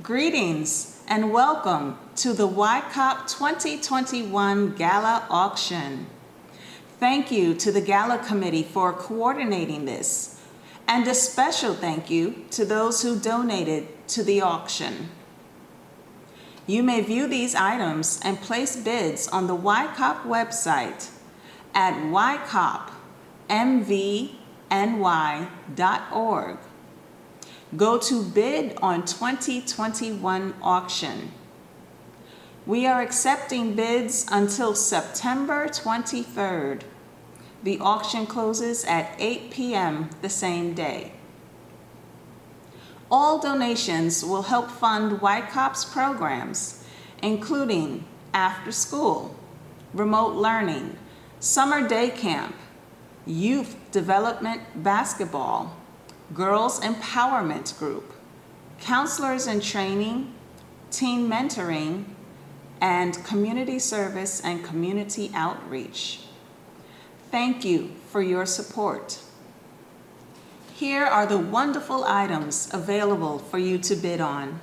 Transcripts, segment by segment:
Greetings and welcome to the YCOP 2021 Gala Auction. Thank you to the Gala Committee for coordinating this, and a special thank you to those who donated to the auction. You may view these items and place bids on the YCOP website at ycopmvny.org. Go to bid on 2021 auction. We are accepting bids until September 23rd. The auction closes at 8 p.m. the same day. All donations will help fund YCOP's programs, including after school, remote learning, summer day camp, youth development basketball, girls empowerment group, counselors in training, teen mentoring, and community service and community outreach. Thank you for your support. Here are the wonderful items available for you to bid on.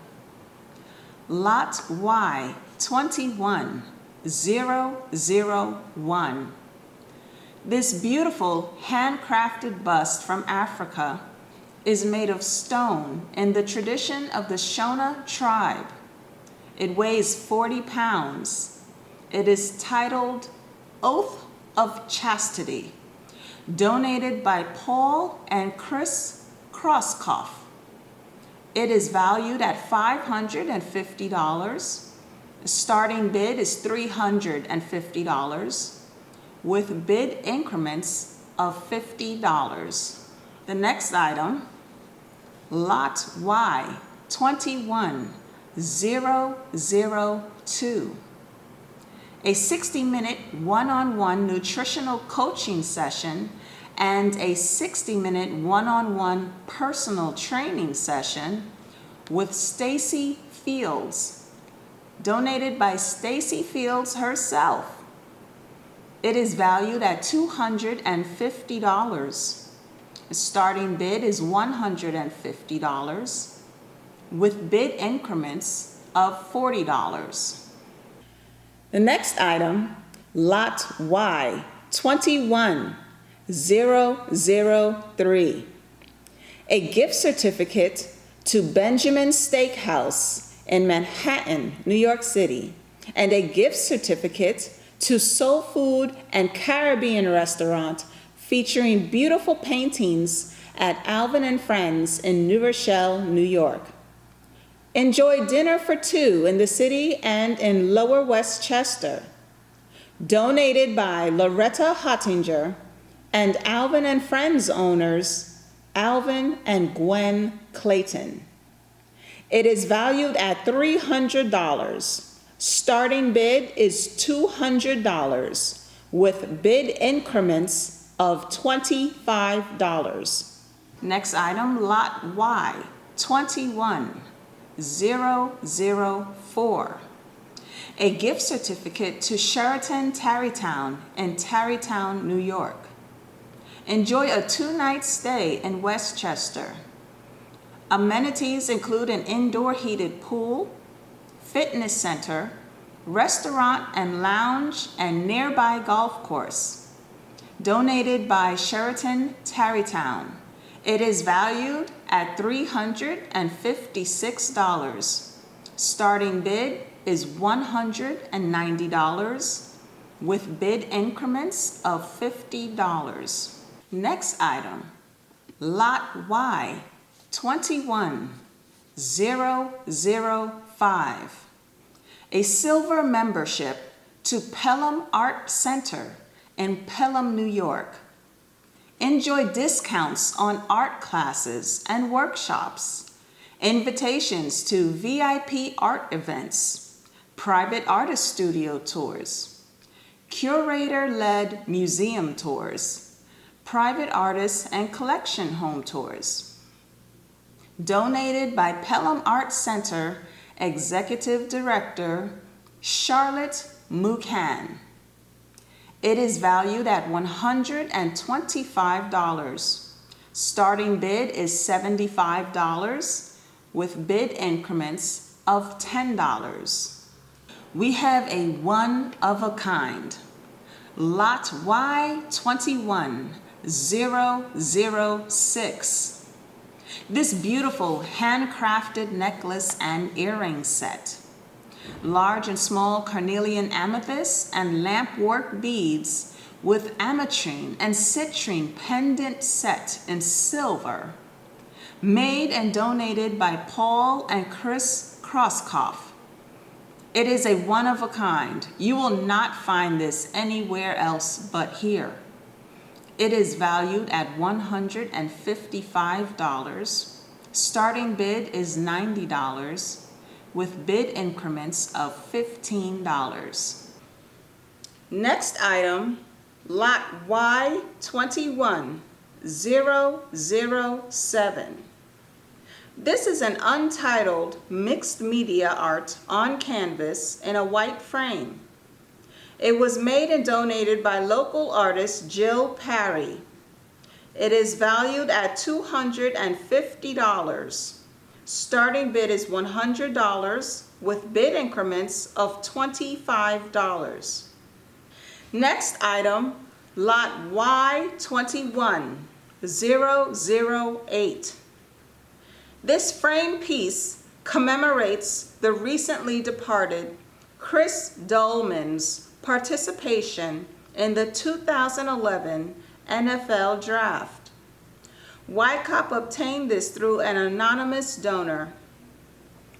Lot Y 21001. This beautiful handcrafted bust from Africa is made of stone in the tradition of the Shona tribe. It weighs 40 pounds. It is titled Oath of Chastity, donated by Paul and Chris Crosskoff. It is valued at $550. The starting bid is $350, with bid increments of $50. The next item, Lot Y 21002. A 60-minute one-on-one nutritional coaching session and a 60-minute one-on-one personal training session with Stacy Fields, donated by Stacy Fields herself. It is valued at $250. The starting bid is $150, with bid increments of $40. The next item, Lot Y 21003. A gift certificate to Benjamin Steakhouse in Manhattan, New York City, and a gift certificate to Soul Food and Caribbean Restaurant featuring beautiful paintings at Alvin and Friends in New Rochelle, New York. Enjoy dinner for two in the city and in Lower Westchester. Donated by Loretta Hottinger and Alvin and Friends owners, Alvin and Gwen Clayton. It is valued at $300. Starting bid is $200, with bid increments of $25. Next item, Lot Y 21004. A gift certificate to Sheraton Tarrytown in Tarrytown, New York. Enjoy a 2-night stay in Westchester. Amenities include an indoor heated pool, fitness center, restaurant and lounge, and nearby golf course. Donated by Sheraton Tarrytown. It is valued at $356. Starting bid is $190, with bid increments of $50. Next item, Lot Y 21005. A silver membership to Pelham Art Center in Pelham, New York. Enjoy discounts on art classes and workshops, invitations to VIP art events, private artist studio tours, curator-led museum tours, private artists and collection home tours. Donated by Pelham Art Center Executive Director Charlotte Mucan. It is valued at $125. Starting bid is $75, with bid increments of $10. We have a one-of-a-kind, Lot Y21006. This beautiful handcrafted necklace and earring set. Large and small carnelian amethyst and lampwork beads with ametrine and citrine pendant set in silver. Made and donated by Paul and Chris Crosskoff. It is a one-of-a-kind. You will not find this anywhere else but here. It is valued at $155. Starting bid is $90, with bid increments of $15. Next item, Lot Y21007. This is an untitled mixed media art on canvas in a white frame. It was made and donated by local artist Jill Parry. It is valued at $250. Starting bid is $100 with bid increments of $25. Next item, Lot Y21008. This frame piece commemorates the recently departed Chris Dolman's participation in the 2011 NFL Draft. Wyckoff obtained this through an anonymous donor.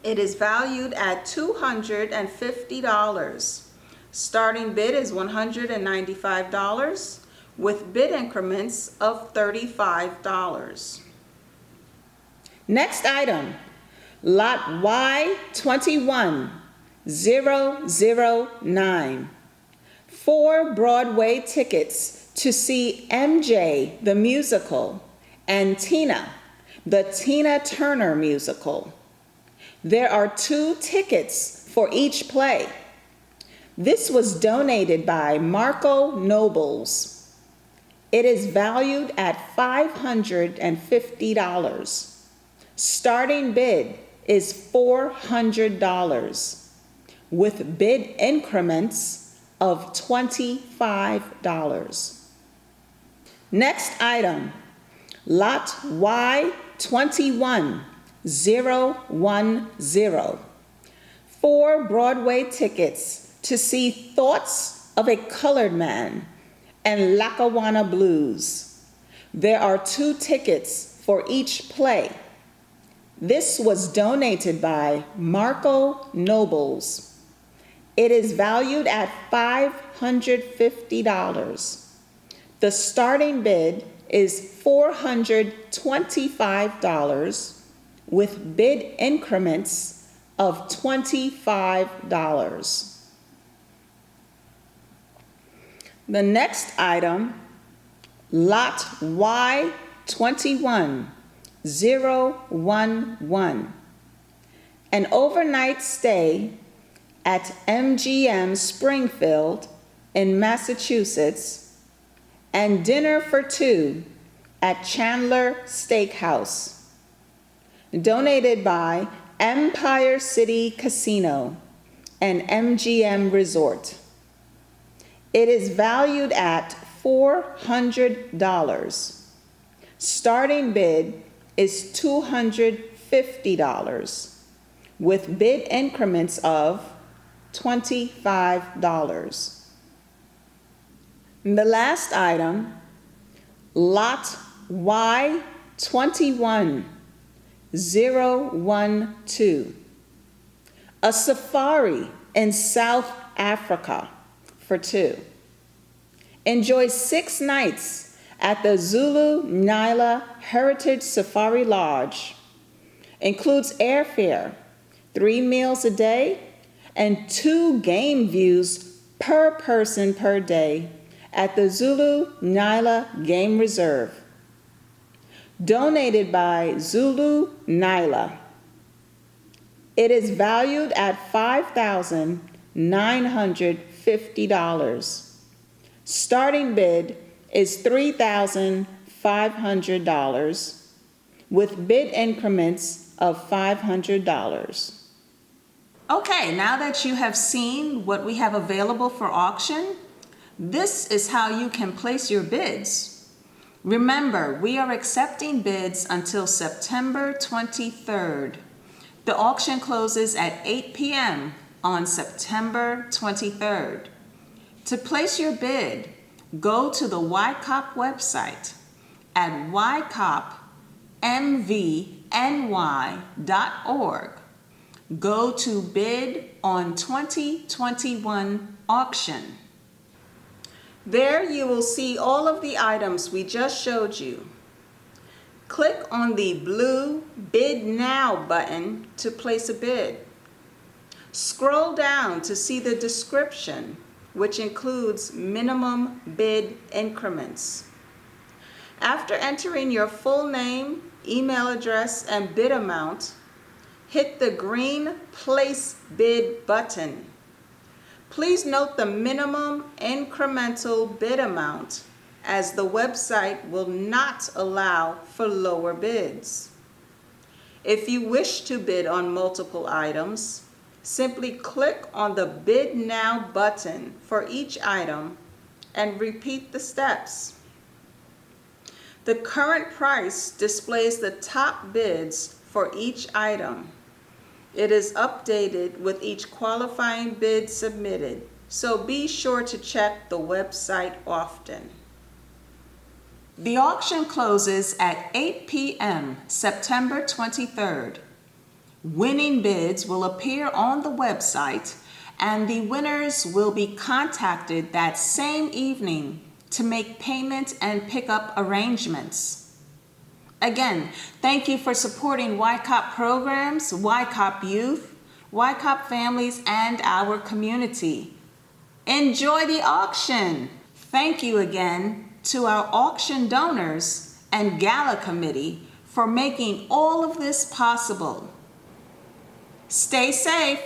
It is valued at $250. Starting bid is $195 with bid increments of $35. Next item, Lot Y21009. 4 Broadway tickets to see MJ the musical and Tina, the Tina Turner musical. There are 2 tickets for each play. This was donated by Marco Nobles. It is valued at $550. Starting bid is $400 with bid increments of $25. Next item, Lot Y21010. 4 Broadway tickets to see Thoughts of a Colored Man and Lackawanna Blues. There are 2 tickets for each play. This was donated by Marco Nobles. It is valued at $550. The starting bid is $425 with bid increments of $25. The next item, Lot Y21011. An overnight stay at MGM Springfield in Massachusetts and dinner for 2 at Chandler Steakhouse. Donated by Empire City Casino and MGM Resort. It is valued at $400. Starting bid is $250 with bid increments of $25. The last item, Lot Y21012. A safari in South Africa for 2. Enjoy 6 nights at the Zulu Nyala Heritage Safari Lodge. Includes airfare, 3 meals a day, and 2 game views per person per day at the Zulu Nyala Game Reserve. Donated by Zulu Nyala. It is valued at $5,950. Starting bid is $3,500 with bid increments of $500. Okay, now that you have seen what we have available for auction, this is how you can place your bids. Remember, we are accepting bids until September 23rd. The auction closes at 8 p.m. on September 23rd. To place your bid, go to the YCOP website at ycopmvny.org. Go to Bid on 2021 Auction. There you will see all of the items we just showed you. Click on the blue Bid Now button to place a bid. Scroll down to see the description, which includes minimum bid increments. After entering your full name, email address, and bid amount, hit the green Place Bid button. Please note the minimum incremental bid amount, as the website will not allow for lower bids. If you wish to bid on multiple items, simply click on the Bid Now button for each item and repeat the steps. The current price displays the top bids for each item. It is updated with each qualifying bid submitted, so be sure to check the website often. The auction closes at 8 p.m. September 23rd. Winning bids will appear on the website, and the winners will be contacted that same evening to make payment and pickup arrangements. Again, thank you for supporting YCOP programs, YCOP youth, YCOP families, and our community. Enjoy the auction. Thank you again to our auction donors and gala committee for making all of this possible. Stay safe.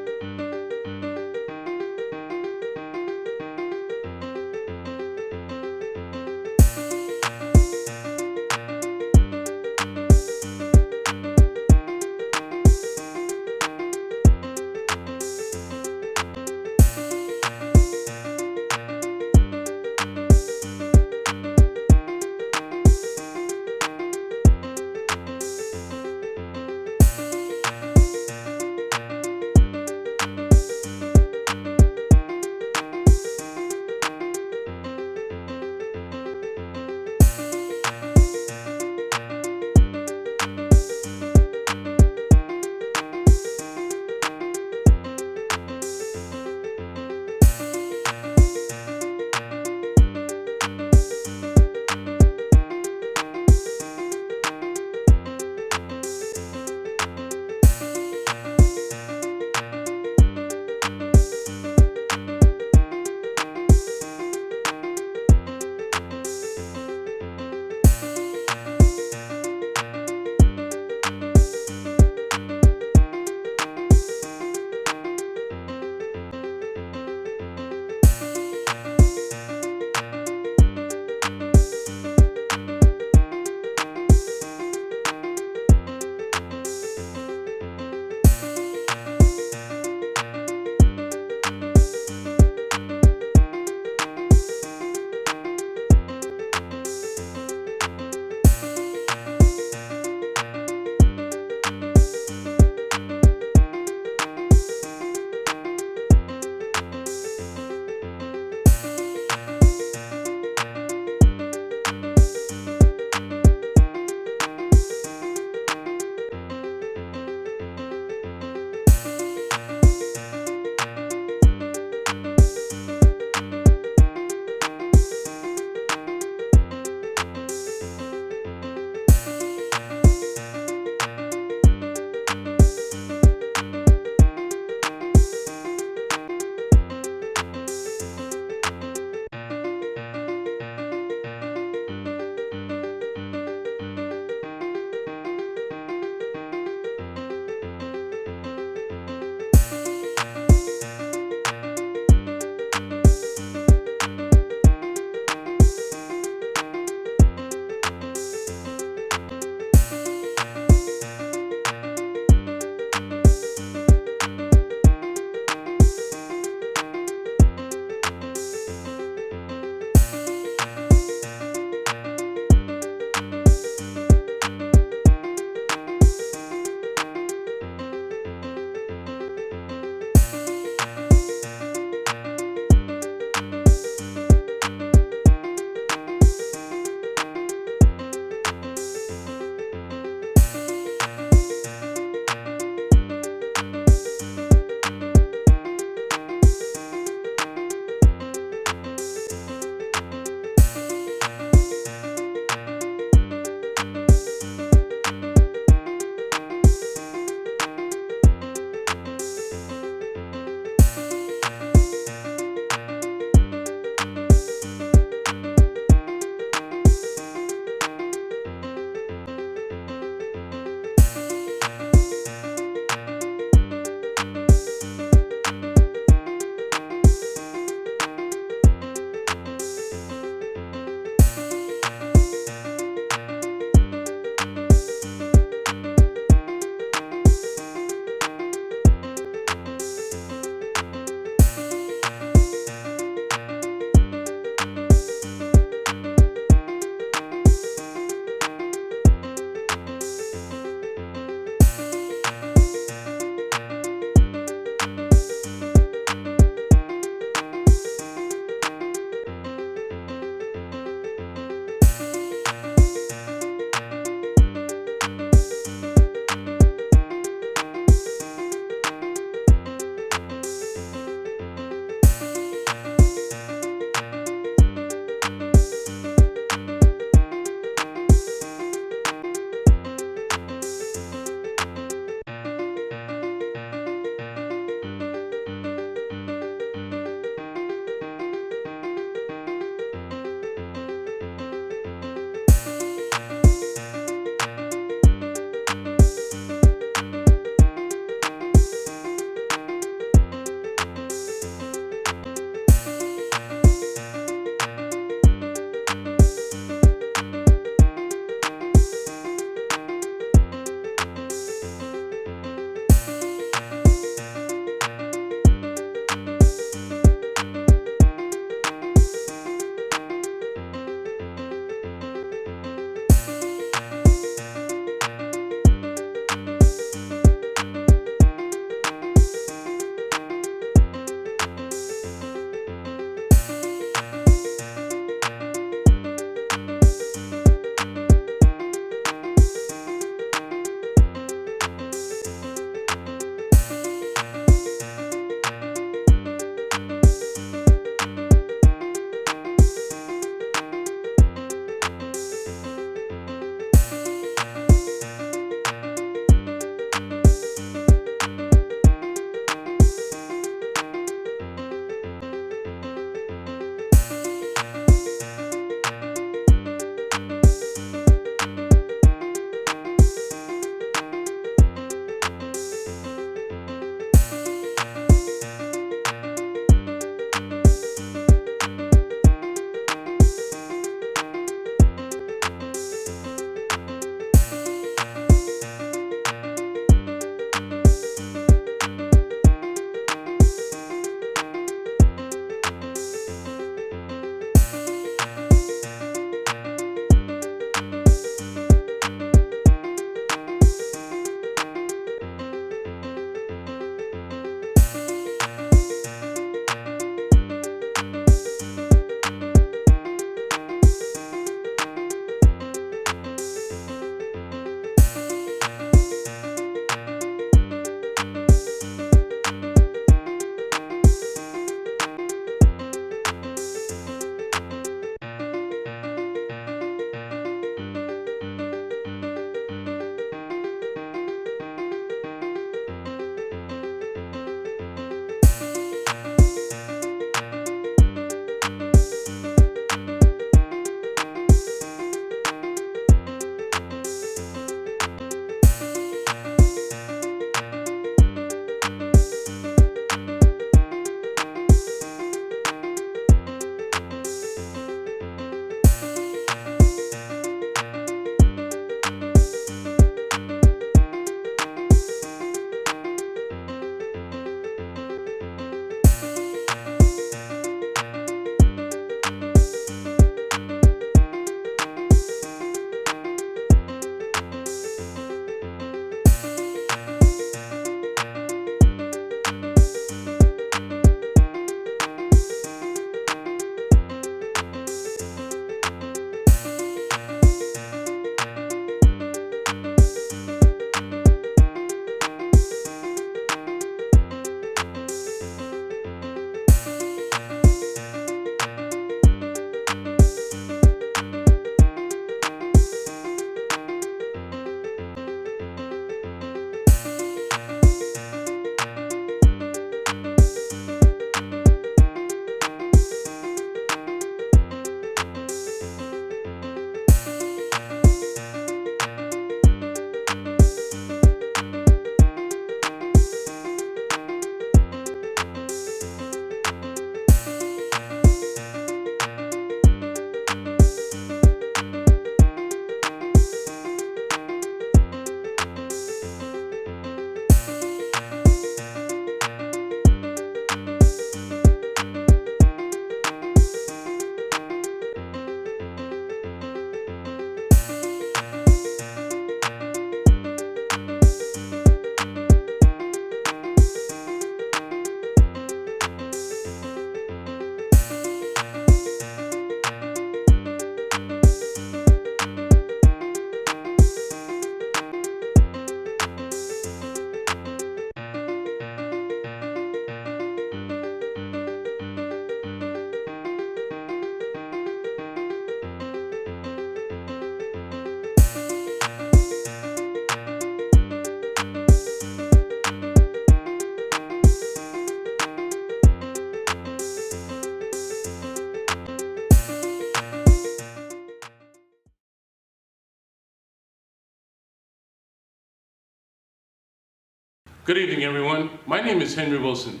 Good evening, everyone. My name is Henry Wilson,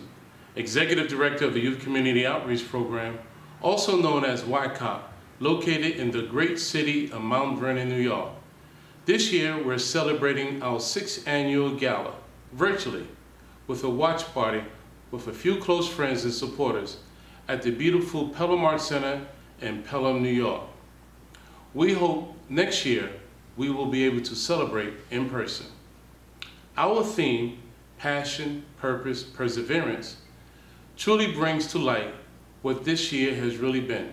Executive Director of the Youth Community Outreach Program, also known as YCOP, located in the great city of Mount Vernon, New York. This year, we're celebrating our 6th annual gala, virtually, with a watch party with a few close friends and supporters at the beautiful Pelham Arts Center in Pelham, New York. We hope next year we will be able to celebrate in person. Our theme, Passion, Purpose, Perseverance, truly brings to light what this year has really been.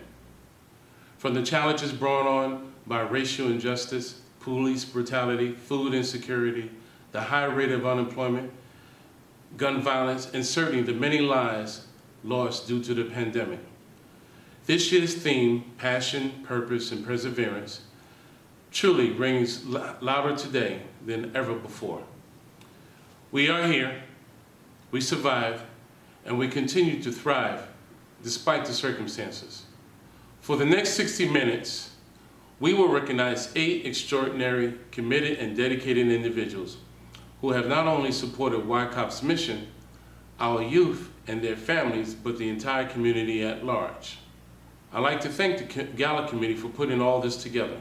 From the challenges brought on by racial injustice, police brutality, food insecurity, the high rate of unemployment, gun violence, and certainly the many lives lost due to the pandemic. This year's theme, Passion, Purpose, and Perseverance, truly rings louder today than ever before. We are here, we survive, and we continue to thrive despite the circumstances. For the next 60 minutes, we will recognize 8 extraordinary, committed, and dedicated individuals who have not only supported YCOP's mission, our youth and their families, but the entire community at large. I'd like to thank the Gala Committee for putting all this together.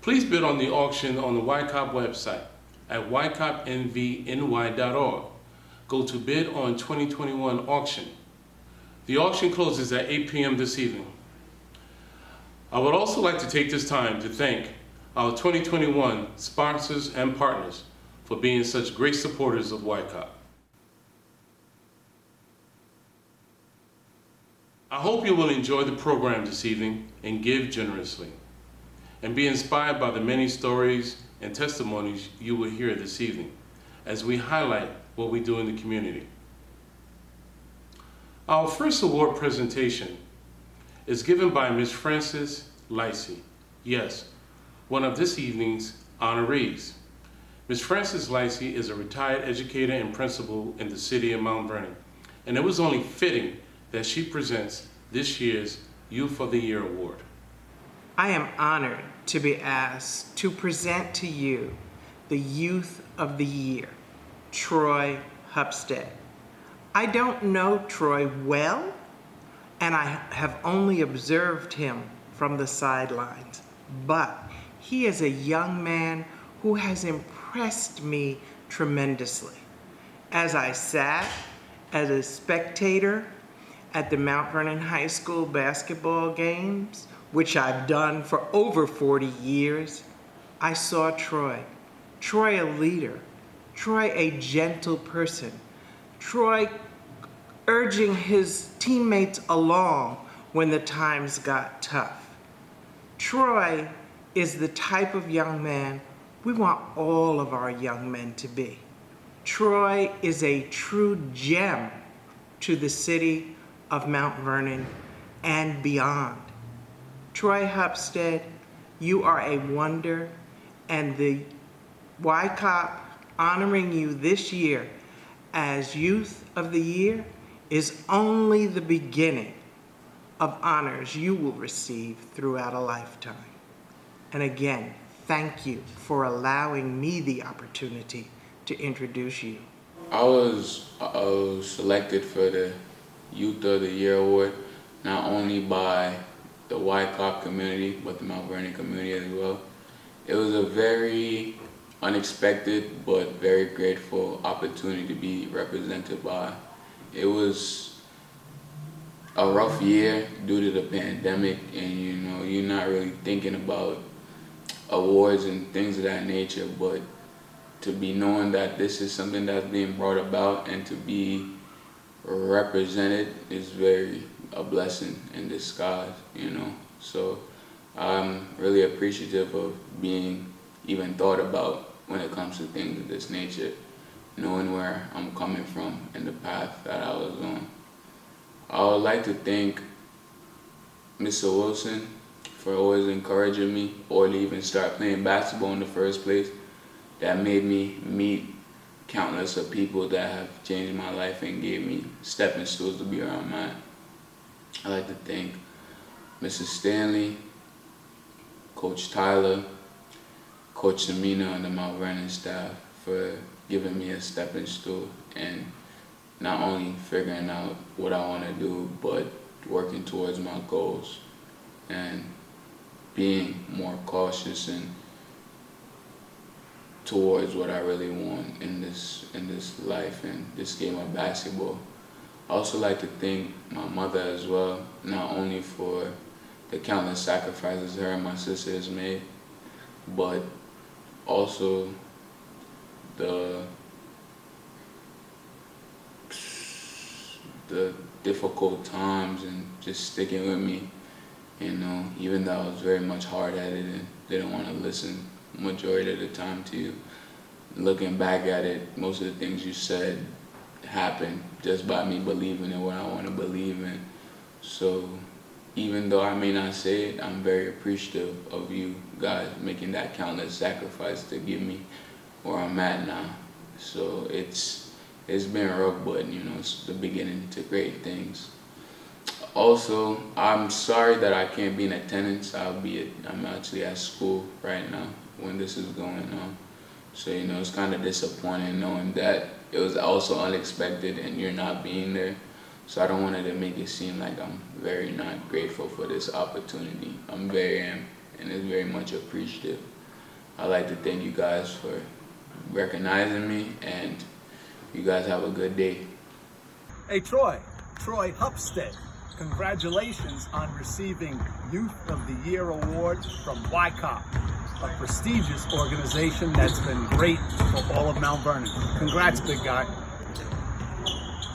Please bid on the auction on the YCOP website at ycopnvny.org. Go to bid on 2021 auction. The auction closes at 8 p.m. this evening. I would also like to take this time to thank our 2021 sponsors and partners for being such great supporters of YCOP. I hope you will enjoy the program this evening and give generously, and be inspired by the many stories and testimonies you will hear this evening as we highlight what we do in the community. Our first award presentation is given by Ms. Frances Leitzy. Yes, one of this evening's honorees. Ms. Frances Leitzy is a retired educator and principal in the city of Mount Vernon, and it was only fitting that she presents this year's Youth of the Year Award. I am honored to be asked to present to you the Youth of the Year, Troy Hupstead. I don't know Troy well, and I have only observed him from the sidelines, but he is a young man who has impressed me tremendously. As I sat as a spectator at the Mount Vernon High School basketball games, which I've done for over 40 years, I saw Troy a leader, Troy a gentle person, Troy urging his teammates along when the times got tough. Troy is the type of young man we want all of our young men to be. Troy is a true gem to the city of Mount Vernon and beyond. Troy Hupstead, you are a wonder, and the YCOP honoring you this year as Youth of the Year is only the beginning of honors you will receive throughout a lifetime. And again, thank you for allowing me the opportunity to introduce you. I was selected for the Youth of the Year Award, not only by the YCOP community, but the Mount Vernon community as well. It was a very unexpected but very grateful opportunity to be represented by. It was a rough year due to the pandemic, and you're not really thinking about awards and things of that nature, but to be knowing that this is something that's being brought about and to be represented is very a blessing in disguise, So I'm really appreciative of being even thought about when it comes to things of this nature, knowing where I'm coming from and the path that I was on. I would like to thank Mr. Wilson for always encouraging me or to even start playing basketball in the first place. That made me meet countless of people that have changed my life and gave me stepping stools to be around mine. I'd like to thank Mrs. Stanley, Coach Tyler, Coach Samina, and the Mount Vernon staff for giving me a stepping stool and not only figuring out what I want to do, but working towards my goals and being more cautious and towards what I really want in this life and this game of basketball. I also like to thank my mother as well, not only for the countless sacrifices her and my sister has made, but also the difficult times and just sticking with me, you know, even though I was very much hard-headed and didn't want to listen majority of the time to you. Looking back at it, most of the things you said happened just by me believing in what I want to believe in. So even though I may not say it, I'm very appreciative of you guys making that countless sacrifice to get me where I'm at now. So it's been rough, but you know, it's the beginning to great things. Also, I'm sorry that I can't be in attendance. I'm actually at school right now when this is going on. So, you know, it's kind of disappointing knowing that it was also unexpected and you're not being there. So I don't want to make it seem like I'm very not grateful for this opportunity. I'm very am, and it's very much appreciative. I'd like to thank you guys for recognizing me, and you guys have a good day. Hey, Troy Hupstead, congratulations on receiving Youth of the Year Award from YCOP, a prestigious organization that's been great for all of Mount Vernon. Congrats, big guy.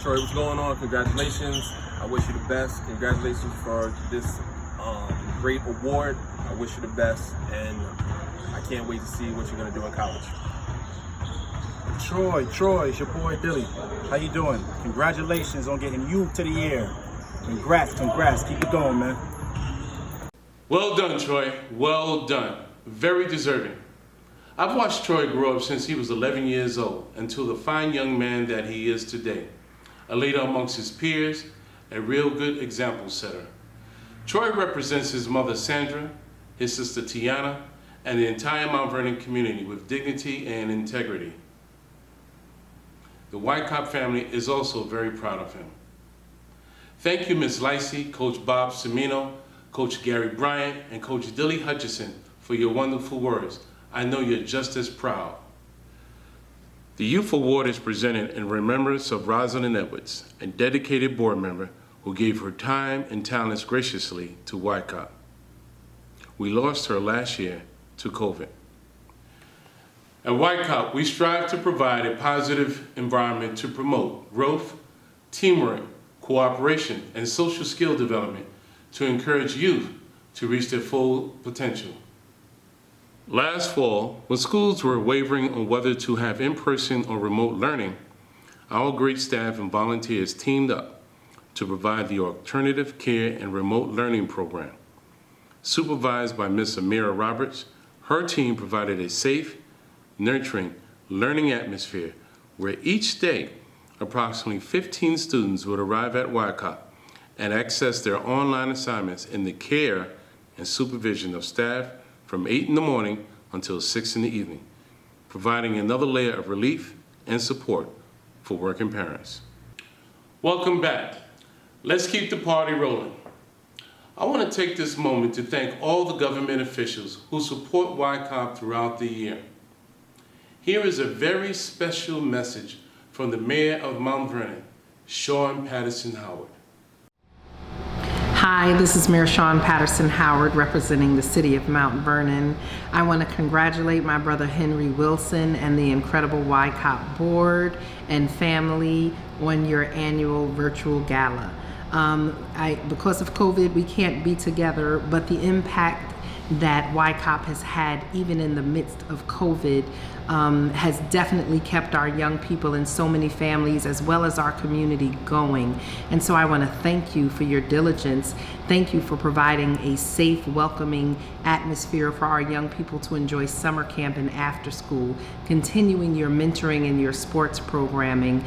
Troy, what's going on? Congratulations. I wish you the best. Congratulations for this great award. I wish you the best, and I can't wait to see what you're going to do in college. Troy, it's your boy Billy. How you doing? Congratulations on getting Youth to the Year. Congrats. Keep it going, man. Well done, Troy. Well done. Very deserving. I've watched Troy grow up since he was 11 years old until the fine young man that he is today. A leader amongst his peers, a real good example setter. Troy represents his mother Sandra, his sister Tiana, and the entire Mount Vernon community with dignity and integrity. The YCOP family is also very proud of him. Thank you, Ms. Leitzy, Coach Bob Semino, Coach Gary Bryant, and Coach Dilly Hutchison for your wonderful words. I know you're just as proud. The Youth Award is presented in remembrance of Rosalind Edwards, a dedicated board member who gave her time and talents graciously to YCOP. We lost her last year to COVID. At YCOP, we strive to provide a positive environment to promote growth, teamwork, cooperation, and social skill development to encourage youth to reach their full potential. Last fall, when schools were wavering on whether to have in-person or remote learning, our great staff and volunteers teamed up to provide the Alternative Care and Remote Learning Program. Supervised by Ms. Amira Roberts, her team provided a safe, nurturing learning atmosphere where each day approximately 15 students would arrive at YCOP and access their online assignments in the care and supervision of staff from 8 in the morning until 6 in the evening, providing another layer of relief and support for working parents. Welcome back. Let's keep the party rolling. I want to take this moment to thank all the government officials who support YCOP throughout the year. Here is a very special message from the Mayor of Mount Vernon, Sean Patterson Howard. Hi, this is Mayor Sean Patterson Howard representing the City of Mount Vernon. I want to congratulate my brother Henry Wilson and the incredible YCOP board and family on your annual virtual gala. Because of COVID, we can't be together, but the impact that YCOP has had even in the midst of COVID has definitely kept our young people and so many families as well as our community going. And so I want to thank you for your diligence. Thank Thank you for providing a safe, welcoming atmosphere for our young people to enjoy summer camp and after school, continuing your mentoring and your sports programming,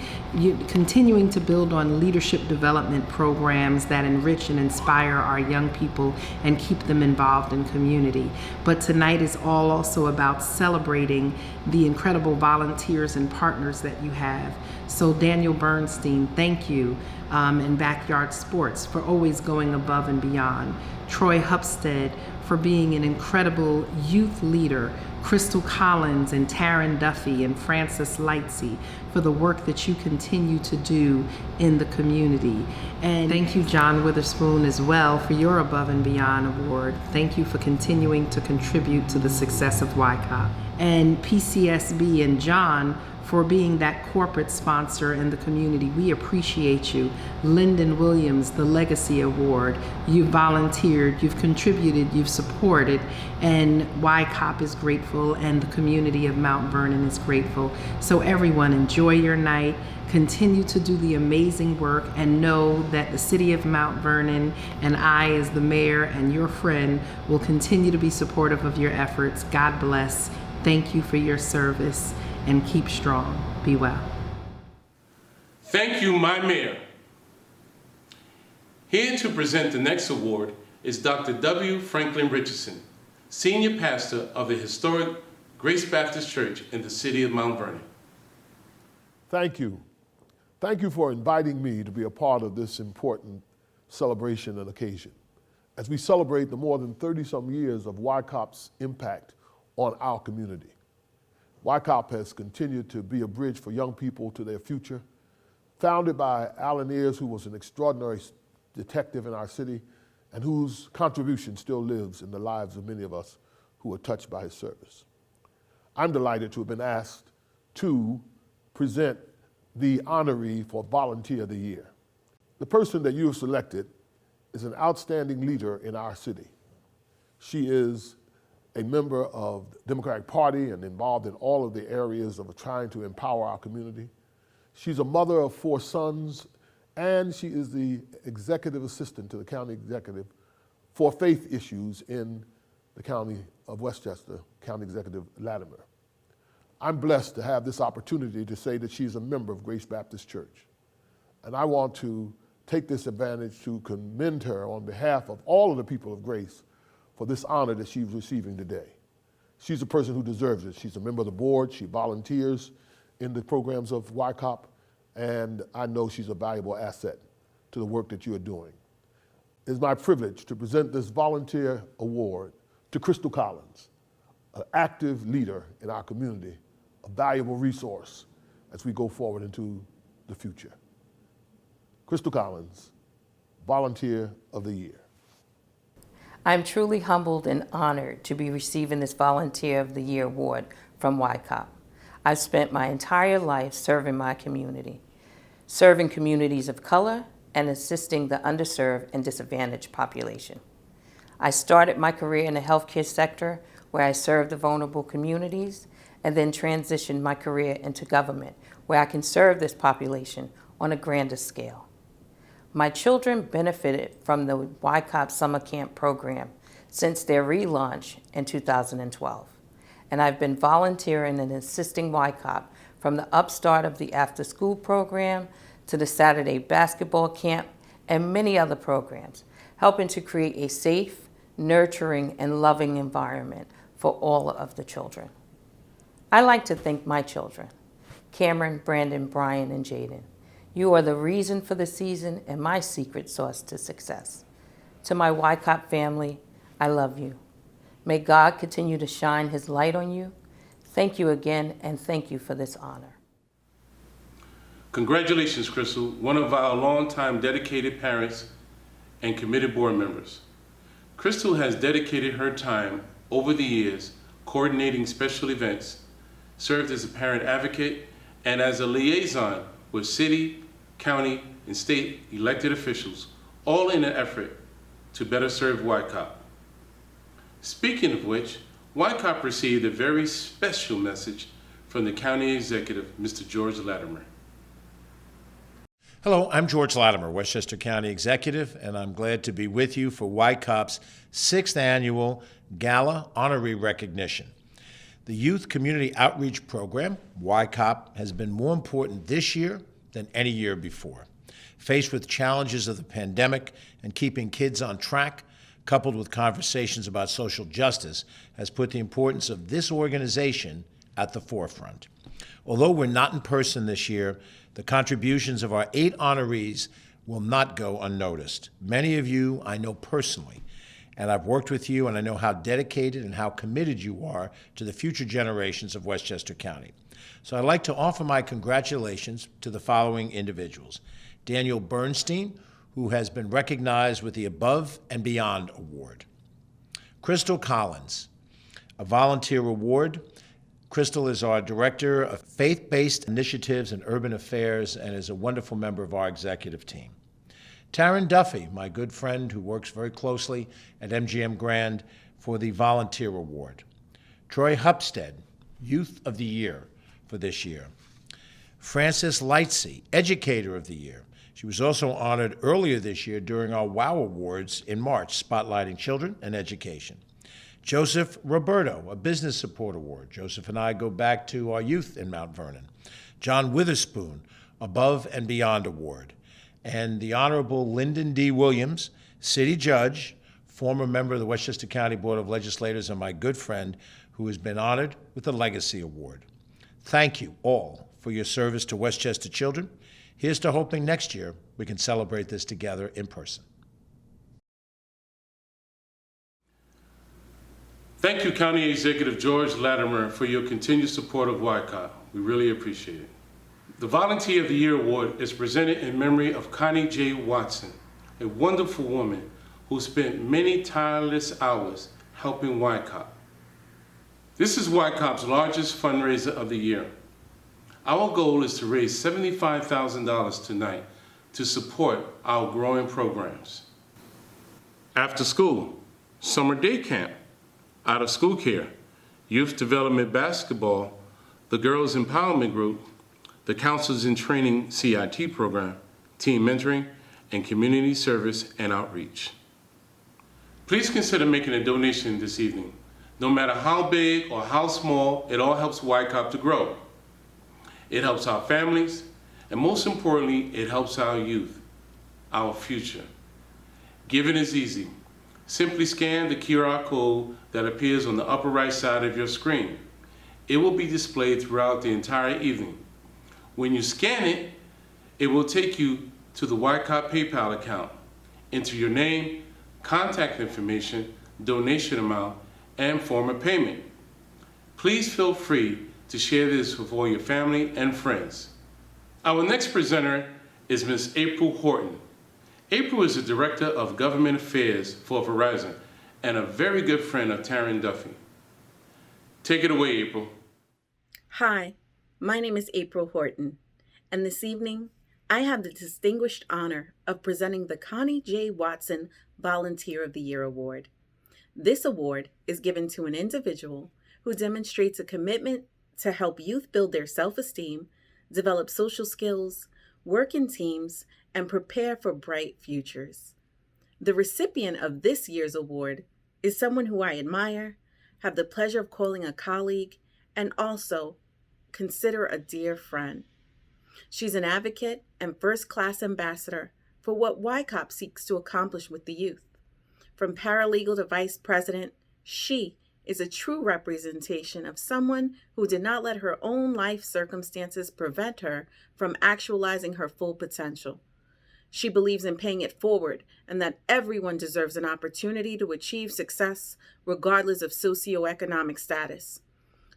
continuing to build on leadership development programs that enrich and inspire our young people and keep them involved in community. But tonight is all also about celebrating the incredible volunteers and partners that you have. So Daniel Bernstein, thank you, in Backyard Sports for always going above and beyond. Troy Hupstead for being an incredible youth leader. Crystal Collins and Taryn Duffy and Francis Leitzy for the work that you continue to do in the community. And thank you, John Witherspoon, as well, for your Above and Beyond Award. Thank you for continuing to contribute to the success of YCOP. And Pcsb and John for being that corporate sponsor in the community. We appreciate you. Lyndon Williams, the Legacy Award. You've volunteered, you've contributed, you've supported, and YCOP is grateful, and the community of Mount Vernon is grateful. So everyone, enjoy your night. Continue to do the amazing work, and know that the city of Mount Vernon and I, as the mayor and your friend, will continue to be supportive of your efforts. God bless. Thank you for your service, and keep strong. Be well. Thank you, my mayor. Here to present the next award is Dr. W. Franklin Richardson, Senior Pastor of the historic Grace Baptist Church in the city of Mount Vernon. Thank you. Thank you for inviting me to be a part of this important celebration and occasion as we celebrate the more than 30-some years of YCOP's impact on our community. YCOP has continued to be a bridge for young people to their future. Founded by Alan Ayers, who was an extraordinary detective in our city and whose contribution still lives in the lives of many of us who are touched by his service. I'm delighted to have been asked to present the honoree for Volunteer of the Year. The person that you have selected is an outstanding leader in our city. She is a member of the Democratic Party and involved in all of the areas of trying to empower our community. She's a mother of 4 sons, and she is the executive assistant to the county executive for faith issues in the county of Westchester, County Executive Latimer. I'm blessed to have this opportunity to say that she's a member of Grace Baptist Church. And I want to take this advantage to commend her on behalf of all of the people of Grace for this honor that she's receiving today. She's a person who deserves it. She's a member of the board. She volunteers in the programs of YCOP, and I know she's a valuable asset to the work that you are doing. It's my privilege to present this volunteer award to Crystal Collins, an active leader in our community, a valuable resource as we go forward into the future. Crystal Collins, Volunteer of the Year. I'm truly humbled and honored to be receiving this Volunteer of the Year award from YCOP. I've spent my entire life serving my community, serving communities of color and assisting the underserved and disadvantaged population. I started my career in the healthcare sector where I served the vulnerable communities, and then transitioned my career into government where I can serve this population on a grander scale. My children benefited from the YCOP Summer Camp program since their relaunch in 2012. And I've been volunteering and assisting YCOP from the upstart of the after-school program to the Saturday basketball camp and many other programs, helping to create a safe, nurturing, and loving environment for all of the children. I like to thank my children, Cameron, Brandon, Brian, and Jaden. You are the reason for the season and my secret sauce to success. To my YCOP family, I love you. May God continue to shine his light on you. Thank you again, and thank you for this honor. Congratulations, Crystal, one of our longtime dedicated parents and committed board members. Crystal has dedicated her time over the years coordinating special events, served as a parent advocate, and as a liaison with city, county, and state elected officials, all in an effort to better serve YCOP. Speaking of which, YCOP received a very special message from the county executive, Mr. George Latimer. Hello, I'm George Latimer, Westchester County Executive, and I'm glad to be with you for YCOP's 6th Annual Gala Honoree Recognition. The Youth Community Outreach Program, YCOP, has been more important this year than any year before. Faced with challenges of the pandemic and keeping kids on track, coupled with conversations about social justice, has put the importance of this organization at the forefront. Although we're not in person this year, the contributions of our 8 honorees will not go unnoticed. Many of you I know personally, and I've worked with you, and I know how dedicated and how committed you are to the future generations of Westchester County. So I'd like to offer my congratulations to the following individuals. Daniel Bernstein, who has been recognized with the Above and Beyond Award. Crystal Collins, a volunteer award. Crystal is our Director of Faith-Based Initiatives and Urban Affairs and is a wonderful member of our executive team. Taryn Duffy, my good friend who works very closely at MGM Grand for the Volunteer Award. Troy Hupstead, Youth of the Year for this year. Frances Leitzy, Educator of the Year. She was also honored earlier this year during our WOW Awards in March, spotlighting children and education. Joseph Roberto, a Business Support Award. Joseph and I go back to our youth in Mount Vernon. John Witherspoon, Above and Beyond Award. And the Honorable Lyndon D. Williams, City Judge, former member of the Westchester County Board of Legislators and my good friend, who has been honored with the Legacy Award. Thank you all for your service to Westchester children. Here's to hoping next year we can celebrate this together in person. Thank you, County Executive George Latimer, for your continued support of YCOP. We really appreciate it. The Volunteer of the Year Award is presented in memory of Connie J. Watson, a wonderful woman who spent many tireless hours helping YCOP. This is YCOP's largest fundraiser of the year. Our goal is to raise $75,000 tonight to support our growing programs. After school, summer day camp, out of school care, youth development basketball, the Girls Empowerment Group, the Counselors in Training CIT program, team mentoring, and community service and outreach. Please consider making a donation this evening. No matter how big or how small, it all helps YCOP to grow. It helps our families, and most importantly, it helps our youth, our future. Giving is easy. Simply scan the QR code that appears on the upper right side of your screen. It will be displayed throughout the entire evening. When you scan it, it will take you to the YCOP PayPal account. Enter your name, contact information, donation amount, and form of payment. Please feel free to share this with all your family and friends. Our next presenter is Ms. April Horton. April is the Director of Government Affairs for Verizon and a very good friend of Taryn Duffy. Take it away, April. Hi, my name is April Horton, and this evening I have the distinguished honor of presenting the Connie J. Watson Volunteer of the Year Award. This award is given to an individual who demonstrates a commitment to help youth build their self-esteem, develop social skills, work in teams, and prepare for bright futures. The recipient of this year's award is someone who I admire, have the pleasure of calling a colleague, and also consider a dear friend. She's an advocate and first-class ambassador for what YCOP seeks to accomplish with the youth. From paralegal to vice president, she is a true representation of someone who did not let her own life circumstances prevent her from actualizing her full potential. She believes in paying it forward and that everyone deserves an opportunity to achieve success regardless of socioeconomic status.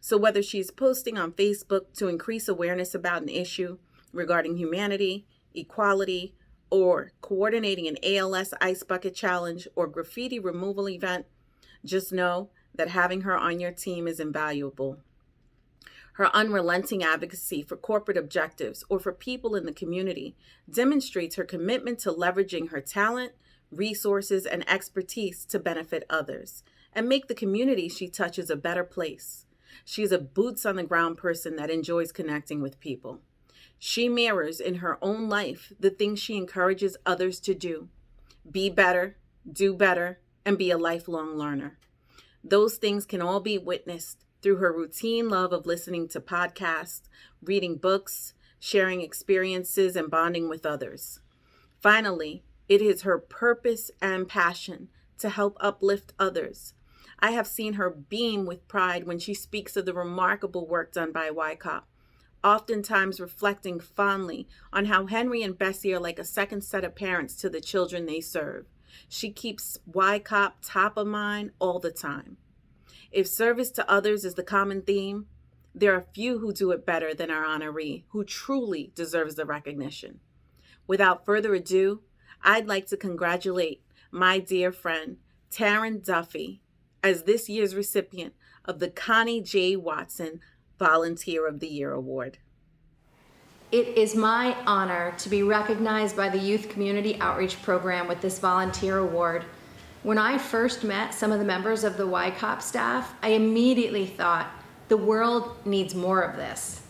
So whether she's posting on Facebook to increase awareness about an issue regarding humanity, equality, or coordinating an ALS ice bucket challenge or graffiti removal event, just know that having her on your team is invaluable. Her unrelenting advocacy for corporate objectives or for people in the community demonstrates her commitment to leveraging her talent, resources, and expertise to benefit others and make the community she touches a better place. She's a boots-on-the-ground person that enjoys connecting with people. She mirrors in her own life the things she encourages others to do. Be better, do better, and be a lifelong learner. Those things can all be witnessed through her routine love of listening to podcasts, reading books, sharing experiences, and bonding with others. Finally, it is her purpose and passion to help uplift others. I have seen her beam with pride when she speaks of the remarkable work done by YCOP, oftentimes reflecting fondly on how Henry and Bessie are like a second set of parents to the children they serve. She keeps YCOP top of mind all the time. If service to others is the common theme, there are few who do it better than our honoree, who truly deserves the recognition. Without further ado, I'd like to congratulate my dear friend, Taryn Duffy, as this year's recipient of the Connie J. Watson Volunteer of the Year Award. It is my honor to be recognized by the Youth Community Outreach Program with this volunteer award. When I first met some of the members of the YCOP staff, I immediately thought the world needs more of this.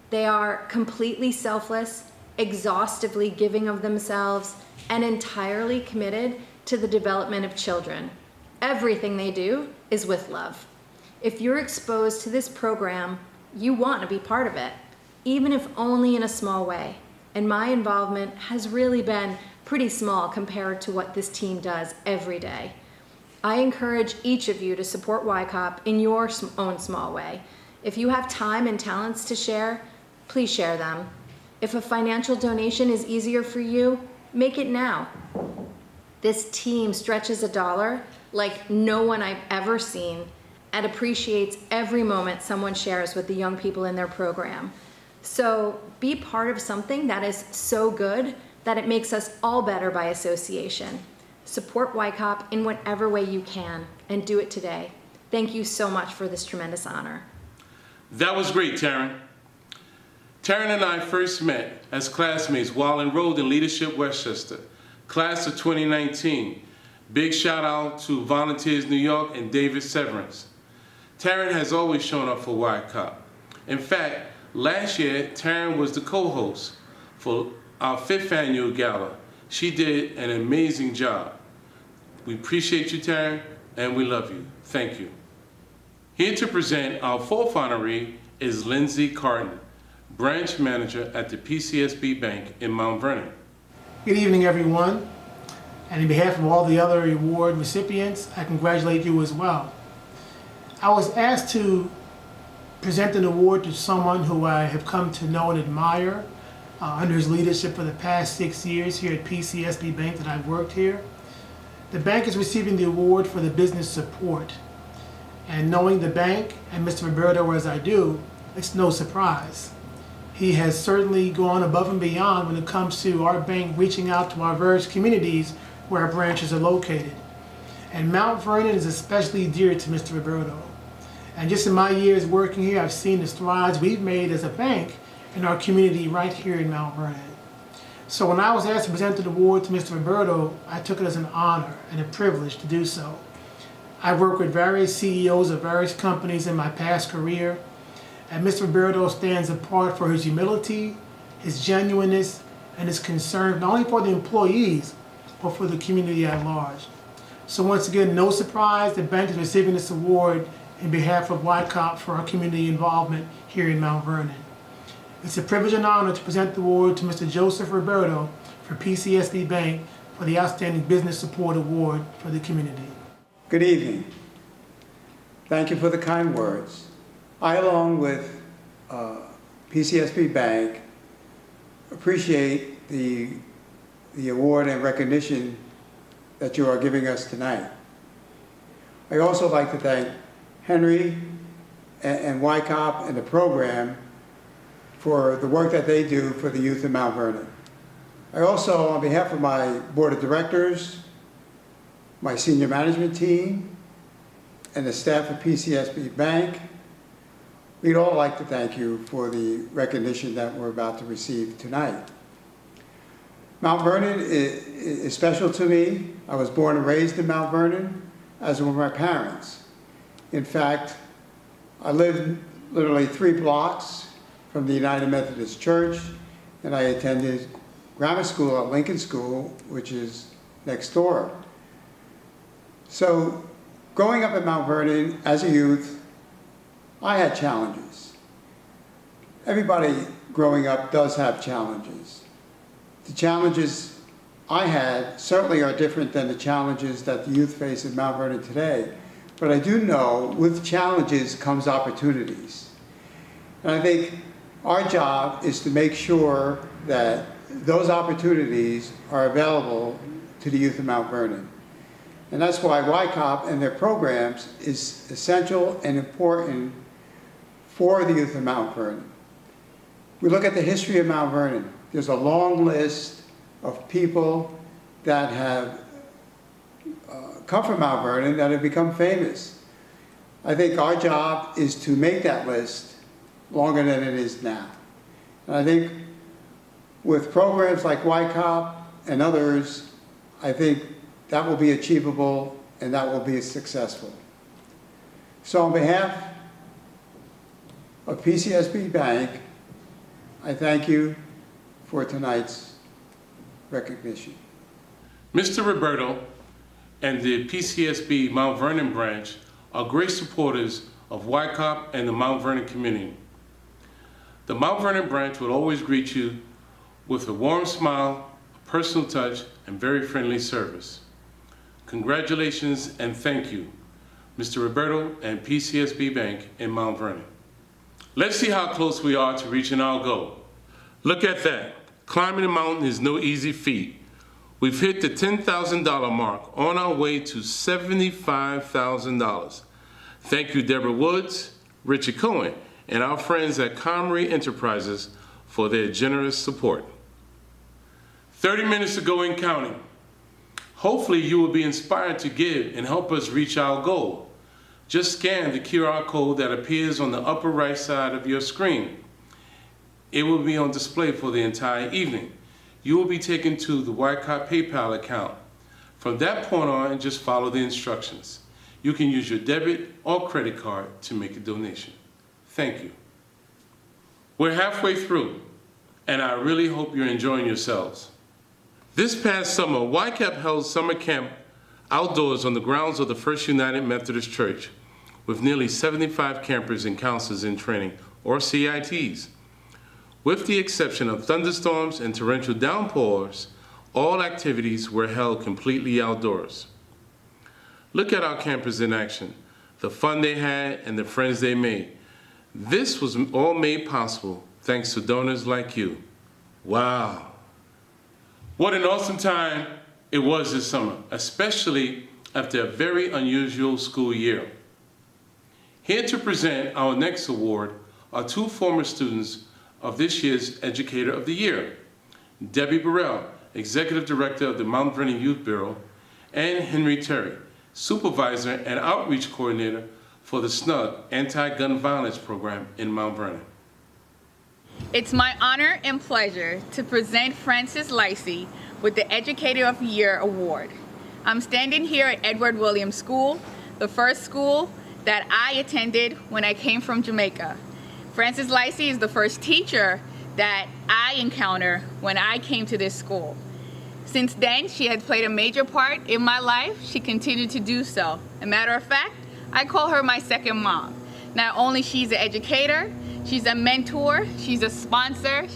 They are completely selfless, exhaustively giving of themselves, and entirely committed to the development of children. Everything they do is with love. If you're exposed to this program, you want to be part of it, even if only in a small way. And my involvement has really been pretty small compared to what this team does every day. I encourage each of you to support YCOP in your own small way. If you have time and talents to share, please share them. If a financial donation is easier for you, make it now. This team stretches a dollar like no one I've ever seen and appreciates every moment someone shares with the young people in their program. So be part of something that is so good that it makes us all better by association. Support YCOP in whatever way you can, and do it today. Thank you so much for this tremendous honor. That was great, Taryn. Taryn and I first met as classmates while enrolled in Leadership Westchester, class of 2019. Big shout out to Volunteers New York and David Severance. Taryn has always shown up for YCOP. In fact, last year, Taryn was the co-host for our 5th Annual Gala. She did an amazing job. We appreciate you, Taryn, and we love you. Thank you. Here to present our 4th honoree is Lindsay Carton, branch manager at the Pcsb Bank in Mount Vernon. Good evening, everyone. And on behalf of all the other award recipients, I congratulate you as well. I was asked to present an award to someone who I have come to know and admire under his leadership for the past 6 years here at Pcsb Bank that I've worked here. The bank is receiving the award for the business support. And knowing the bank and Mr. Roberto as I do, it's no surprise. He has certainly gone above and beyond when it comes to our bank reaching out to our various communities where our branches are located. And Mount Vernon is especially dear to Mr. Roberto. And just in my years working here, I've seen the strides we've made as a bank in our community right here in Mount Vernon. So when I was asked to present the award to Mr. Roberto, I took it as an honor and a privilege to do so. I worked with various CEOs of various companies in my past career, and Mr. Roberto stands apart for his humility, his genuineness, and his concern not only for the employees, but for the community at large. So once again, no surprise, the bank is receiving this award in behalf of YCOP for our community involvement here in Mount Vernon. It's a privilege and honor to present the award to Mr. Joseph Roberto for Pcsb Bank for the Outstanding Business Support Award for the community. Good evening. Thank you for the kind words. I, along with Pcsb Bank, appreciate the award and recognition that you are giving us tonight. I also like to thank Henry and YCOP and the program for the work that they do for the youth in Mount Vernon. I also, on behalf of my board of directors, my senior management team, and the staff of Pcsb Bank, we'd all like to thank you for the recognition that we're about to receive tonight. Mount Vernon is special to me. I was born and raised in Mount Vernon, as were my parents. In fact, I lived literally 3 blocks from the United Methodist Church and I attended grammar school at Lincoln School, which is next door. So growing up in Mount Vernon as a youth, I had challenges. Everybody growing up does have challenges. The challenges I had certainly are different than the challenges that the youth face in Mount Vernon today. But I do know with challenges comes opportunities. And I think our job is to make sure that those opportunities are available to the youth of Mount Vernon. And that's why YCOP and their programs is essential and important for the youth of Mount Vernon. We look at the history of Mount Vernon. There's a long list of people that have come from Mount Vernon that have become famous. I think our job is to make that list longer than it is now. And I think with programs like YCOP and others, I think that will be achievable and that will be successful. So on behalf of Pcsb Bank, I thank you for tonight's recognition. Mr. Roberto and the Pcsb Mount Vernon branch are great supporters of YCOP and the Mount Vernon community. The Mount Vernon branch will always greet you with a warm smile, a personal touch, and very friendly service. Congratulations and thank you, Mr. Roberto and Pcsb Bank in Mount Vernon. Let's see how close we are to reaching our goal. Look at that. Climbing a mountain is no easy feat. We've hit the $10,000 mark, on our way to $75,000. Thank you, Deborah Woods, Richard Cohen, and our friends at Honoree Enterprises for their generous support. 30 minutes to go and counting. Hopefully you will be inspired to give and help us reach our goal. Just scan the QR code that appears on the upper right side of your screen. It will be on display for the entire evening. You will be taken to the YCOP PayPal account. From that point on, just follow the instructions. You can use your debit or credit card to make a donation. Thank you. We're halfway through, and I really hope you're enjoying yourselves. This past summer, YCAP held summer camp outdoors on the grounds of the First United Methodist Church with nearly 75 campers and counselors in training, or CITs. With the exception of thunderstorms and torrential downpours, all activities were held completely outdoors. Look at our campers in action, the fun they had and the friends they made. This was all made possible thanks to donors like you. Wow. What an awesome time it was this summer, especially after a very unusual school year. Here to present our next award are two former students of this year's Educator of the Year, Debbie Burrell, Executive Director of the Mount Vernon Youth Bureau, and Henry Terry, Supervisor and Outreach Coordinator for the SNUG Anti-Gun Violence Program in Mount Vernon. It's my honor and pleasure to present Frances Lycey with the Educator of the Year Award. I'm standing here at Edward Williams School, the first school that I attended when I came from Jamaica. Frances Lycey is the first teacher that I encountered when I came to this school. Since then, she has played a major part in my life. She continued to do so. As a matter of fact, I call her my second mom. Not only she's an educator, she's a mentor, she's a sponsor,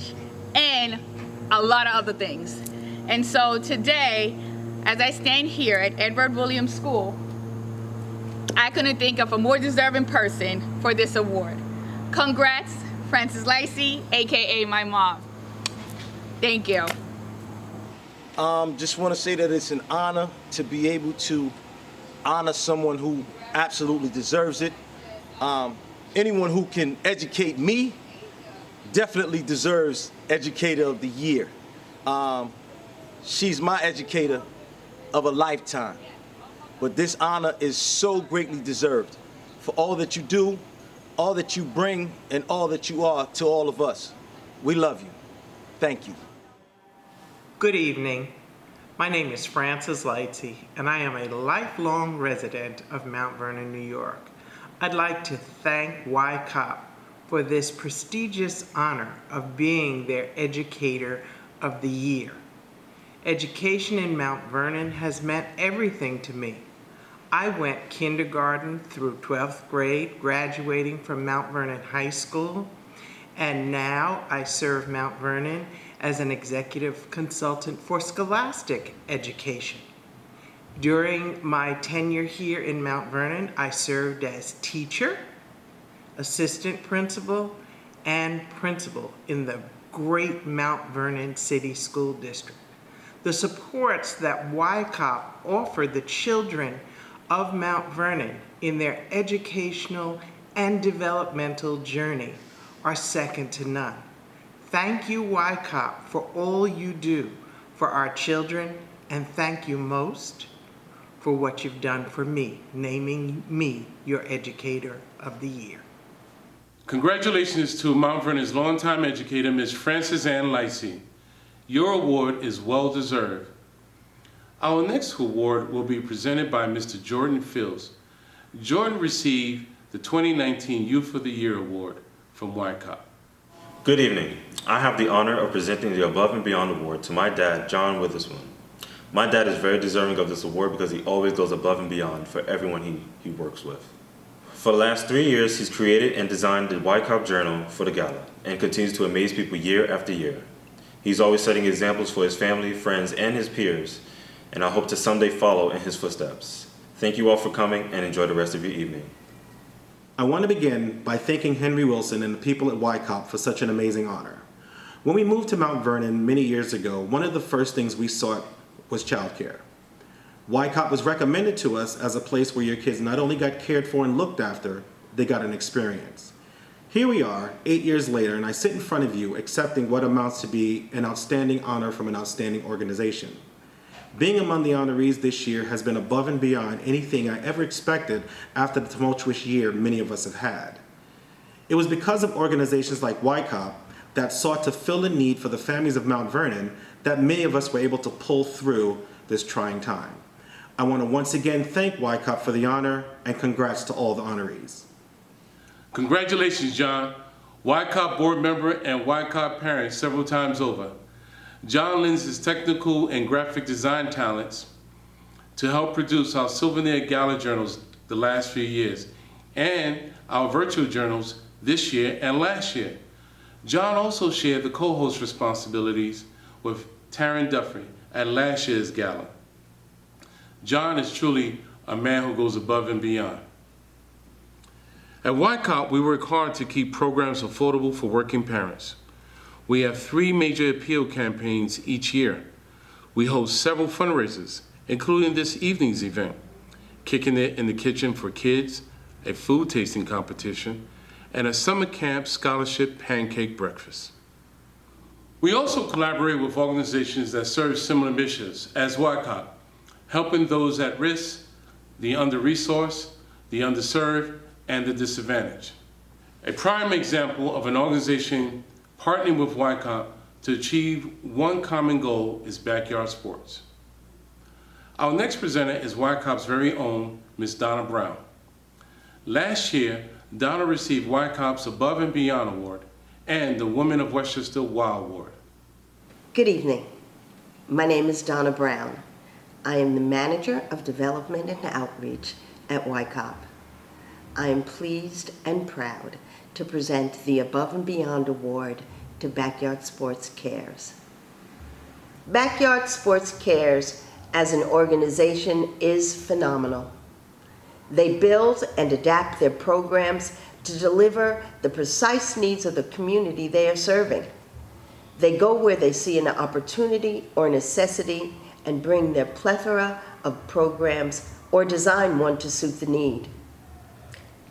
and a lot of other things. And so today, as I stand here at Edward Williams School, I couldn't think of a more deserving person for this award. Congrats, Frances Lycey, AKA my mom. Thank you. Just want to say that it's an honor to be able to honor someone who absolutely deserves it. Anyone who can educate me definitely deserves Educator of the Year. She's my educator of a lifetime. But this honor is so greatly deserved for all that you do, all that you bring, and all that you are to all of us. We love you. Thank you. Good evening. My name is Frances Leitzy, and I am a lifelong resident of Mount Vernon, New York. I'd like to thank YCOP for this prestigious honor of being their Educator of the Year. Education in Mount Vernon has meant everything to me. I went kindergarten through 12th grade, graduating from Mount Vernon High School, and now I serve Mount Vernon as an executive consultant for scholastic education. During my tenure here in Mount Vernon, I served as teacher, assistant principal, and principal in the great Mount Vernon City School District. The supports that YCOP offered the children of Mount Vernon in their educational and developmental journey are second to none. Thank you, YCOP, for all you do for our children, and thank you most for what you've done for me, naming me your Educator of the Year. Congratulations to Mount Vernon's longtime educator, Ms. Frances Ann Leitzy. Your award is well deserved. Our next award will be presented by Mr. Jordan Fields. Jordan received the 2019 Youth of the Year Award from YCOP. Good evening. I have the honor of presenting the Above and Beyond Award to my dad, John Witherspoon. My dad is very deserving of this award because he always goes above and beyond for everyone he works with. For the last 3 years, he's created and designed the YCOP Journal for the Gala and continues to amaze people year after year. He's always setting examples for his family, friends, and his peers, and I hope to someday follow in his footsteps. Thank you all for coming, and enjoy the rest of your evening. I want to begin by thanking Henry Wilson and the people at YCOP for such an amazing honor. When we moved to Mount Vernon many years ago, one of the first things we sought was childcare. YCOP was recommended to us as a place where your kids not only got cared for and looked after, they got an experience. Here we are, 8 years later, and I sit in front of you accepting what amounts to be an outstanding honor from an outstanding organization. Being among the honorees this year has been above and beyond anything I ever expected after the tumultuous year many of us have had. It was because of organizations like YCOP that sought to fill the need for the families of Mount Vernon that many of us were able to pull through this trying time. I want to once again thank YCOP for the honor, and congrats to all the honorees. Congratulations, John, YCOP board member and YCOP parent several times over. John lends his technical and graphic design talents to help produce our Souvenir Gala journals the last few years and our virtual journals this year and last year. John also shared the co-host responsibilities with Taryn Duffy at last year's gala. John is truly a man who goes above and beyond. At YCOP, we work hard to keep programs affordable for working parents. We have 3 major appeal campaigns each year. We host several fundraisers, including this evening's event, Kicking It in the Kitchen for Kids, a food tasting competition, and a summer camp scholarship pancake breakfast. We also collaborate with organizations that serve similar missions as YCOP, helping those at risk, the under-resourced, the underserved, and the disadvantaged. A prime example of an organization partnering with YCOP to achieve one common goal is backyard sports. Our next presenter is YCOP's very own Ms. Donna Brown. Last year, Donna received YCOP's Above and Beyond Award and the Women of Westchester WOW Award. Good evening. My name is Donna Brown. I am the Manager of Development and Outreach at YCOP. I am pleased and proud to present the Above and Beyond Award to Backyard Sports Cares. Backyard Sports Cares as an organization is phenomenal. They build and adapt their programs to deliver the precise needs of the community they are serving. They go where they see an opportunity or necessity and bring their plethora of programs or design one to suit the need.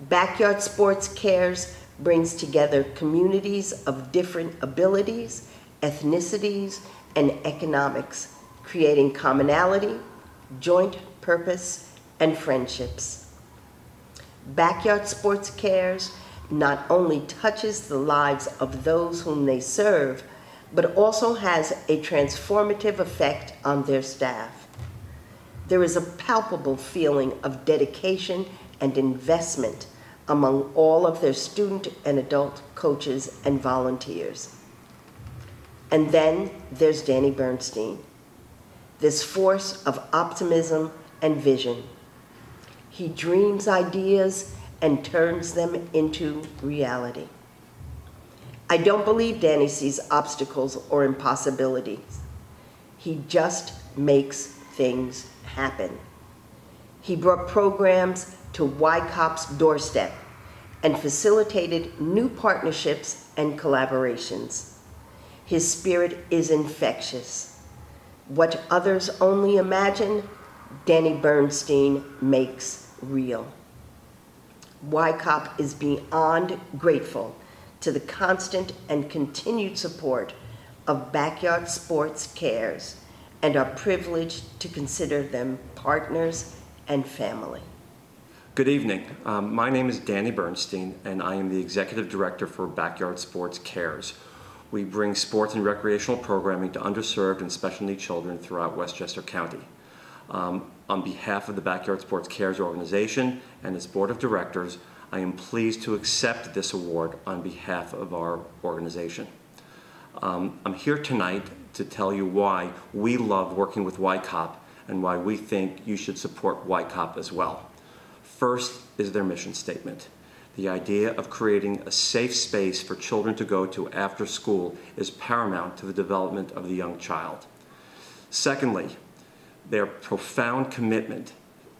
Backyard Sports Cares brings together communities of different abilities, ethnicities, and economics, creating commonality, joint purpose, and friendships. Backyard Sports Cares not only touches the lives of those whom they serve, but also has a transformative effect on their staff. There is a palpable feeling of dedication and investment among all of their student and adult coaches and volunteers. And then there's Danny Bernstein, this force of optimism and vision. He dreams ideas and turns them into reality. I don't believe Danny sees obstacles or impossibilities. He just makes things happen. He brought programs to YCOP's doorstep and facilitated new partnerships and collaborations. His spirit is infectious. What others only imagine, Danny Bernstein makes real. YCOP is beyond grateful to the constant and continued support of Backyard Sports Cares and are privileged to consider them partners and family. Good evening. My name is Danny Bernstein, and I am the Executive Director for Backyard Sports Cares. We bring sports and recreational programming to underserved and special needs children throughout Westchester County. On behalf of the Backyard Sports Cares organization and its board of directors, I am pleased to accept this award on behalf of our organization. I'm here tonight to tell you why we love working with YCOP and why we think you should support YCOP as well. First is their mission statement. The idea of creating a safe space for children to go to after school is paramount to the development of the young child. Secondly, their profound commitment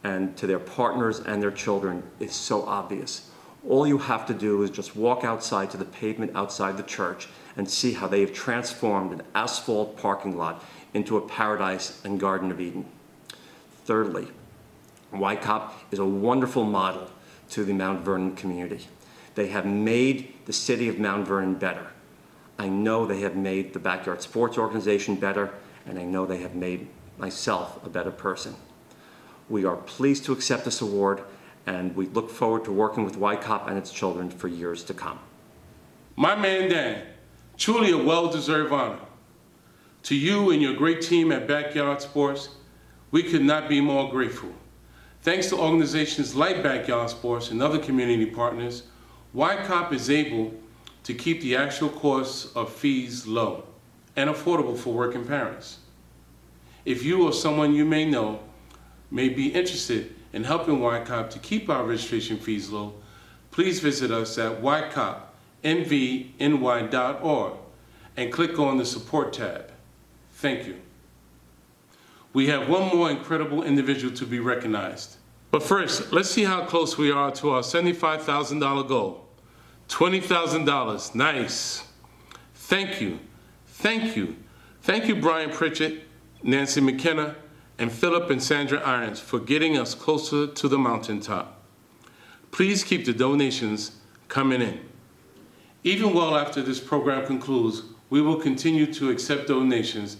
and to their partners and their children is so obvious. All you have to do is just walk outside to the pavement outside the church and see how they have transformed an asphalt parking lot into a paradise and Garden of Eden. Thirdly, YCOP is a wonderful model to the Mount Vernon community. They have made the city of Mount Vernon better. I know they have made the Backyard Sports organization better, and I know they have made myself a better person. We are pleased to accept this award, and we look forward to working with YCOP and its children for years to come. My man Dan, truly a well-deserved honor. To you and your great team at Backyard Sports, we could not be more grateful. Thanks to organizations like Backyard Sports and other community partners, YCOP is able to keep the actual costs of fees low and affordable for working parents. If you or someone you may know may be interested in helping YCOP to keep our registration fees low, please visit us at ycopnvny.org and click on the support tab. Thank you. We have one more incredible individual to be recognized. But first, let's see how close we are to our $75,000 goal. $20,000, nice. Thank you, thank you. Thank you, Brian Pritchett, Nancy McKenna, and Philip and Sandra Irons for getting us closer to the mountaintop. Please keep the donations coming in. Even well after this program concludes, we will continue to accept donations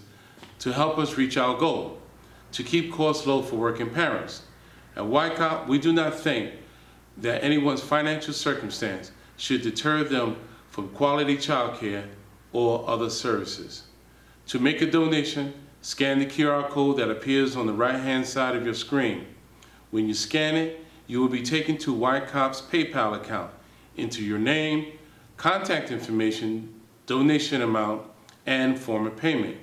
to help us reach our goal, to keep costs low for working parents. At YCOP, we do not think that anyone's financial circumstance should deter them from quality childcare or other services. To make a donation, scan the QR code that appears on the right-hand side of your screen. When you scan it, you will be taken to YCOP's PayPal account. Enter your name, contact information, donation amount, and form of payment.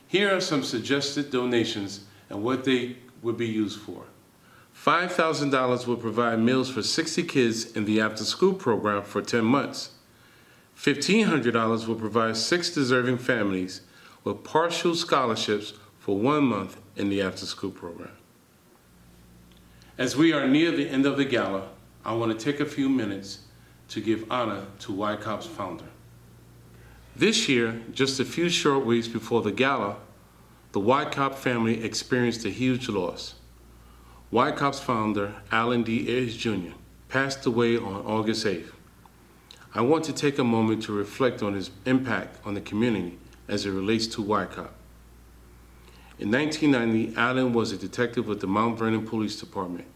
Here are some suggested donations and what they would be used for. $5,000 will provide meals for 60 kids in the after-school program for 10 months. $1,500 will provide 6 deserving families with partial scholarships for 1 month in the after-school program. As we are near the end of the gala, I want to take a few minutes to give honor to YCOP's founder. This year, just a few short weeks before the gala, the YCOP family experienced a huge loss. YCOP's founder, Alan D. Ayers Jr., passed away on August 8th. I want to take a moment to reflect on his impact on the community as it relates to YCOP. In 1990, Alan was a detective with the Mount Vernon Police Department.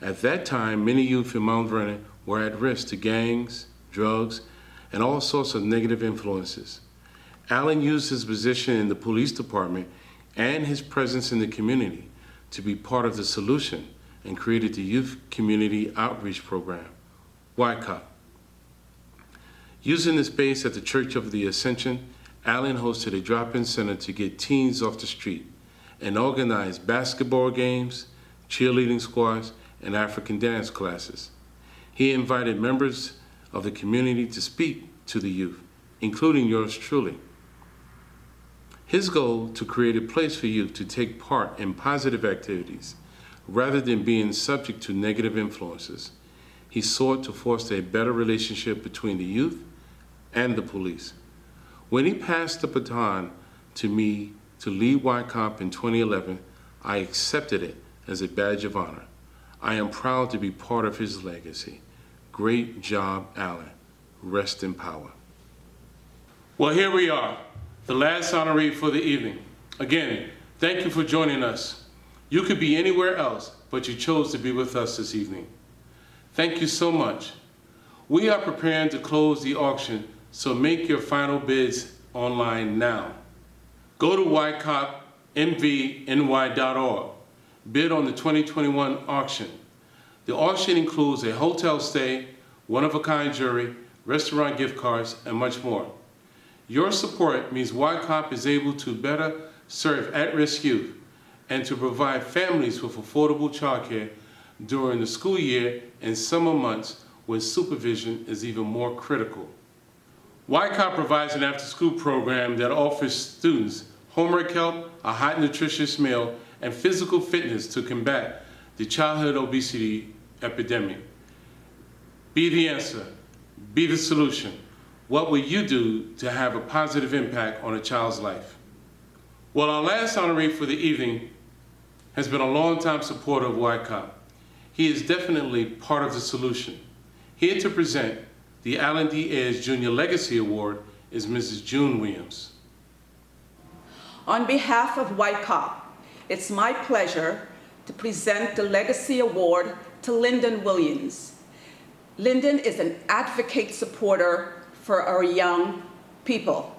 At that time, many youth in Mount Vernon were at risk to gangs, drugs, and all sorts of negative influences. Alan used his position in the police department and his presence in the community to be part of the solution and created the Youth Community Outreach Program, YCOP. Using the space at the Church of the Ascension, Allen hosted a drop-in center to get teens off the street and organized basketball games, cheerleading squads, and African dance classes. He invited members of the community to speak to the youth, including yours truly. His goal to create a place for youth to take part in positive activities rather than being subject to negative influences. He sought to foster a better relationship between the youth and the police. When he passed the baton to me to lead YCOP in 2011, I accepted it as a badge of honor. I am proud to be part of his legacy. Great job, Allen. Rest in power. Well, here we are, the last honoree for the evening. Again, thank you for joining us. You could be anywhere else, but you chose to be with us this evening. Thank you so much. We are preparing to close the auction, so make your final bids online now. Go to ycopmvny.org. Bid on the 2021 auction. The auction includes a hotel stay, one-of-a-kind jewelry, restaurant gift cards, and much more. Your support means YCOP is able to better serve at-risk youth and to provide families with affordable childcare during the school year and summer months when supervision is even more critical. YCOP provides an after-school program that offers students homework help, a hot nutritious meal, and physical fitness to combat the childhood obesity epidemic. Be the answer, be the solution. What will you do to have a positive impact on a child's life? Well, our last honoree for the evening has been a longtime supporter of YCOP. He is definitely part of the solution. Here to present the Allen D. Ayers Jr. Legacy Award is Mrs. June Williams. On behalf of YCOP, it's my pleasure to present the Legacy Award to Lyndon Williams. Lyndon is an advocate supporter for our young people.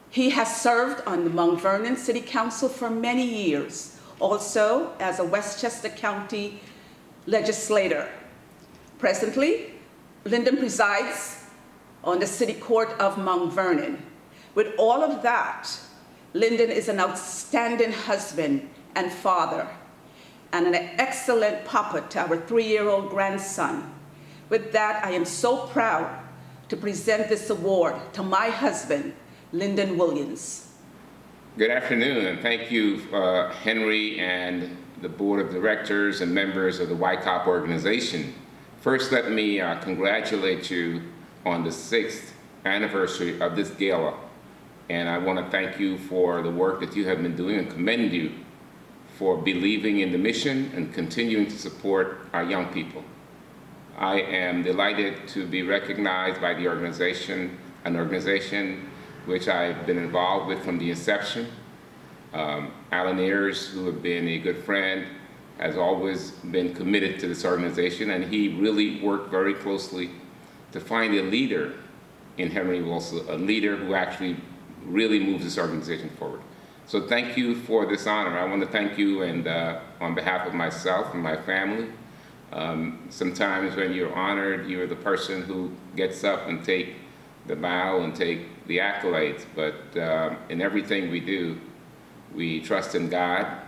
He has served on the Mount Vernon City Council for many years, also as a Westchester County legislator. Presently, Lyndon presides on the City Court of Mount Vernon. With all of that, Lyndon is an outstanding husband and father, and an excellent papa to our 3-year-old grandson. With that, I am so proud to present this award to my husband, Lyndon Williams. Good afternoon, and thank you, Henry and the Board of Directors and members of the YCOP organization. First, let me congratulate you on the 6th anniversary of this gala. And I want to thank you for the work that you have been doing and commend you for believing in the mission and continuing to support our young people. I am delighted to be recognized by the organization, an organization which I've been involved with from the inception. Allen Ayers, who has been a good friend, has always been committed to this organization, and he really worked very closely to find a leader in Henry Wilson, a leader who actually really moves this organization forward. So thank you for this honor. I want to thank you and on behalf of myself and my family. Sometimes when you're honored, you're the person who gets up and take the bow and take the accolades, but in everything we do, we trust in God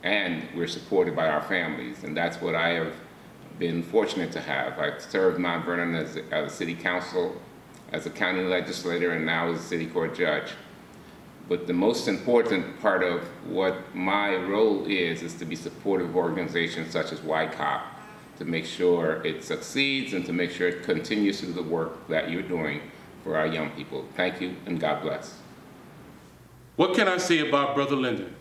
and we're supported by our families, and that's what I have been fortunate to have. I served Mount Vernon as a city council, as a county legislator, and now as a city court judge. But the most important part of what my role is to be supportive of organizations such as YCOP, to make sure it succeeds and to make sure it continues to do the work that you're doing for our young people. Thank you, and God bless. What can I say about Brother Lyndon?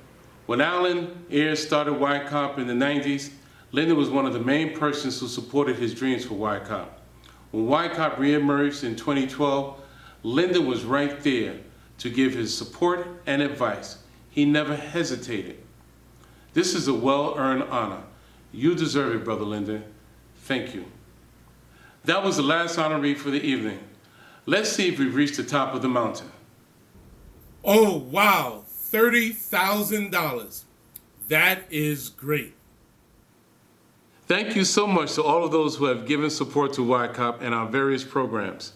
When Allen Ayers started YCOP in the 90s, Lyndon was one of the main persons who supported his dreams for YCOP. When YCOP reemerged in 2012, Lyndon was right there to give his support and advice. He never hesitated. This is a well-earned honor. You deserve it, Brother Lyndon. Thank you. That was the last honoree for the evening. Let's see if we've reached the top of the mountain. Oh, wow, $30,000. That is great. Thank you so much to all of those who have given support to YCOP and our various programs.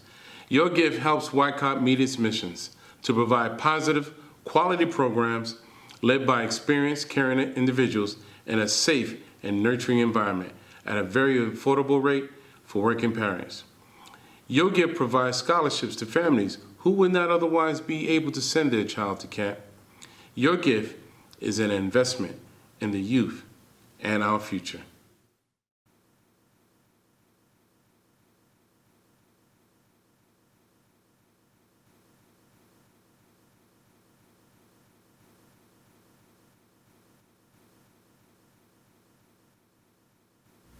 Your gift helps YCOP meet its missions to provide positive, quality programs led by experienced, caring individuals in a safe and nurturing environment at a very affordable rate for working parents. Your gift provides scholarships to families who would not otherwise be able to send their child to camp. Your gift is an investment in the youth and our future.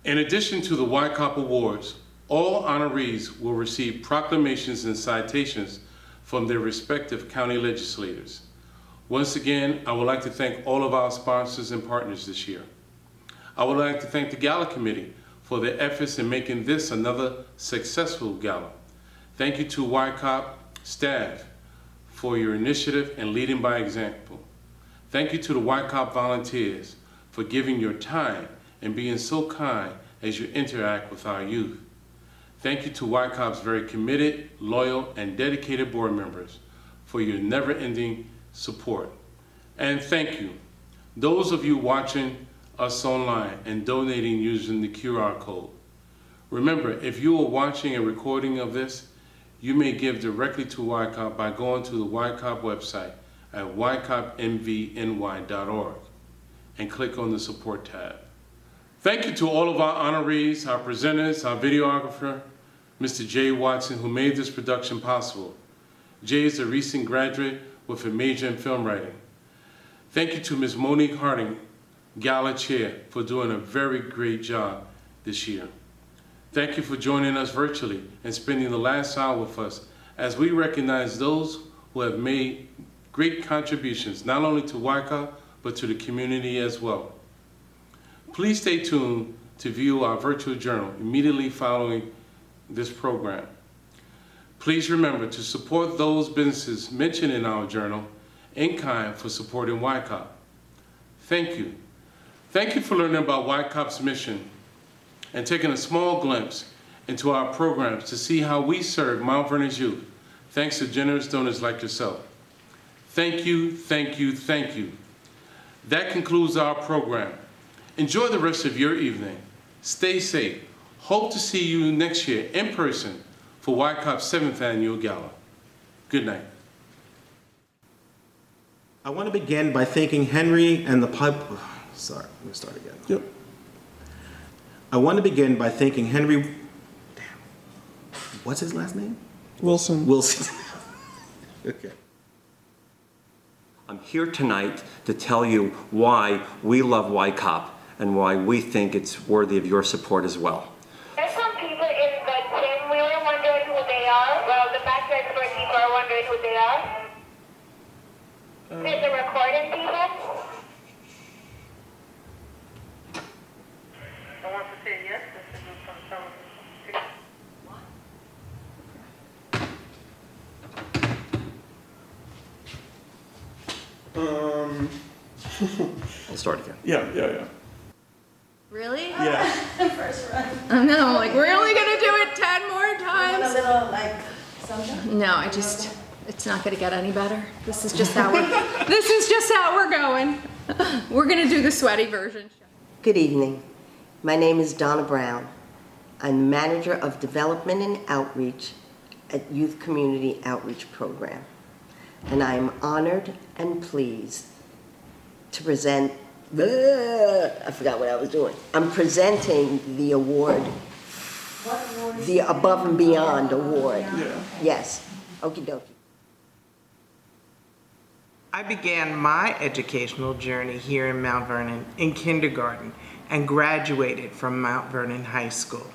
In addition to the YCOP Awards, all honorees will receive proclamations and citations from their respective county legislators. Once again, I would like to thank all of our sponsors and partners this year. I would like to thank the Gala Committee for their efforts in making this another successful gala. Thank you to YCOP staff for your initiative and leading by example. Thank you to the YCOP volunteers for giving your time and being so kind as you interact with our youth. Thank you to YCOP's very committed, loyal, and dedicated board members for your never-ending support. And thank you, those of you watching us online and donating using the QR code. Remember, if you are watching a recording of this, you may give directly to YCOP by going to the YCOP website at ycopmvny.org and click on the support tab. Thank you to all of our honorees, our presenters, our videographer, Mr. Jay Watson, who made this production possible. Jay is a recent graduate with a major in film writing. Thank you to Ms. Monique Harding, Gala Chair, for doing a very great job this year. Thank you for joining us virtually and spending the last hour with us as we recognize those who have made great contributions, not only to YCOP, but to the community as well. Please stay tuned to view our virtual journal immediately following this program. Please remember to support those businesses mentioned in our journal in kind for supporting YCOP. Thank you. Thank you for learning about YCOP's mission and taking a small glimpse into our programs to see how we serve Mount Vernon's youth, thanks to generous donors like yourself. Thank you, thank you, thank you. That concludes our program. Enjoy the rest of your evening. Stay safe. Hope to see you next year in person for YCOP's 7th Annual Gala. Good night. I want to begin by thanking Henry and the sorry, let me start again. Yep. I want to begin by thanking Henry. What's his last name? Wilson. Wilson. Okay. I'm here tonight to tell you why we love YCOP and why we think it's worthy of your support as well. There's some people in the gym, we were wondering who they are. Well, the backyard sport people are wondering who they are. There's the recording people. I want to say yes. This is from I'll start again. Yeah. Really? Yeah. First run. I know, like, we're only gonna do it 10 more times. a little, like, something? No, it's not gonna get any better. This is just how we're going. We're gonna do the sweaty version. Good evening. My name is Donna Brown. I'm the Manager of Development and Outreach at Youth Community Outreach Program. And I am honored and pleased to present, I forgot what I was doing. I'm presenting the award, the Above and Beyond Award. Yeah. Yes, okie dokie. I began my educational journey here in Mount Vernon in kindergarten and graduated from Mount Vernon High School.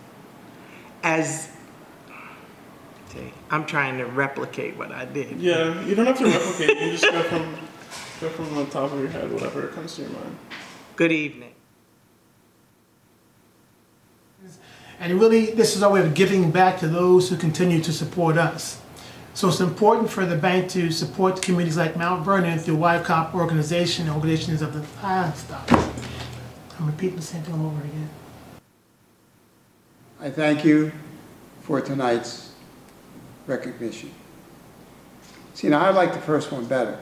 I'm trying to replicate what I did. Yeah, you don't have to replicate. You just go from the top of your head, whatever comes to your mind. Good evening. And really, this is our way of giving back to those who continue to support us. So it's important for the bank to support communities like Mount Vernon through YCOP organizations of the stop. I'm repeating the same thing over again. I thank you for tonight's recognition. See, now I like the first one better.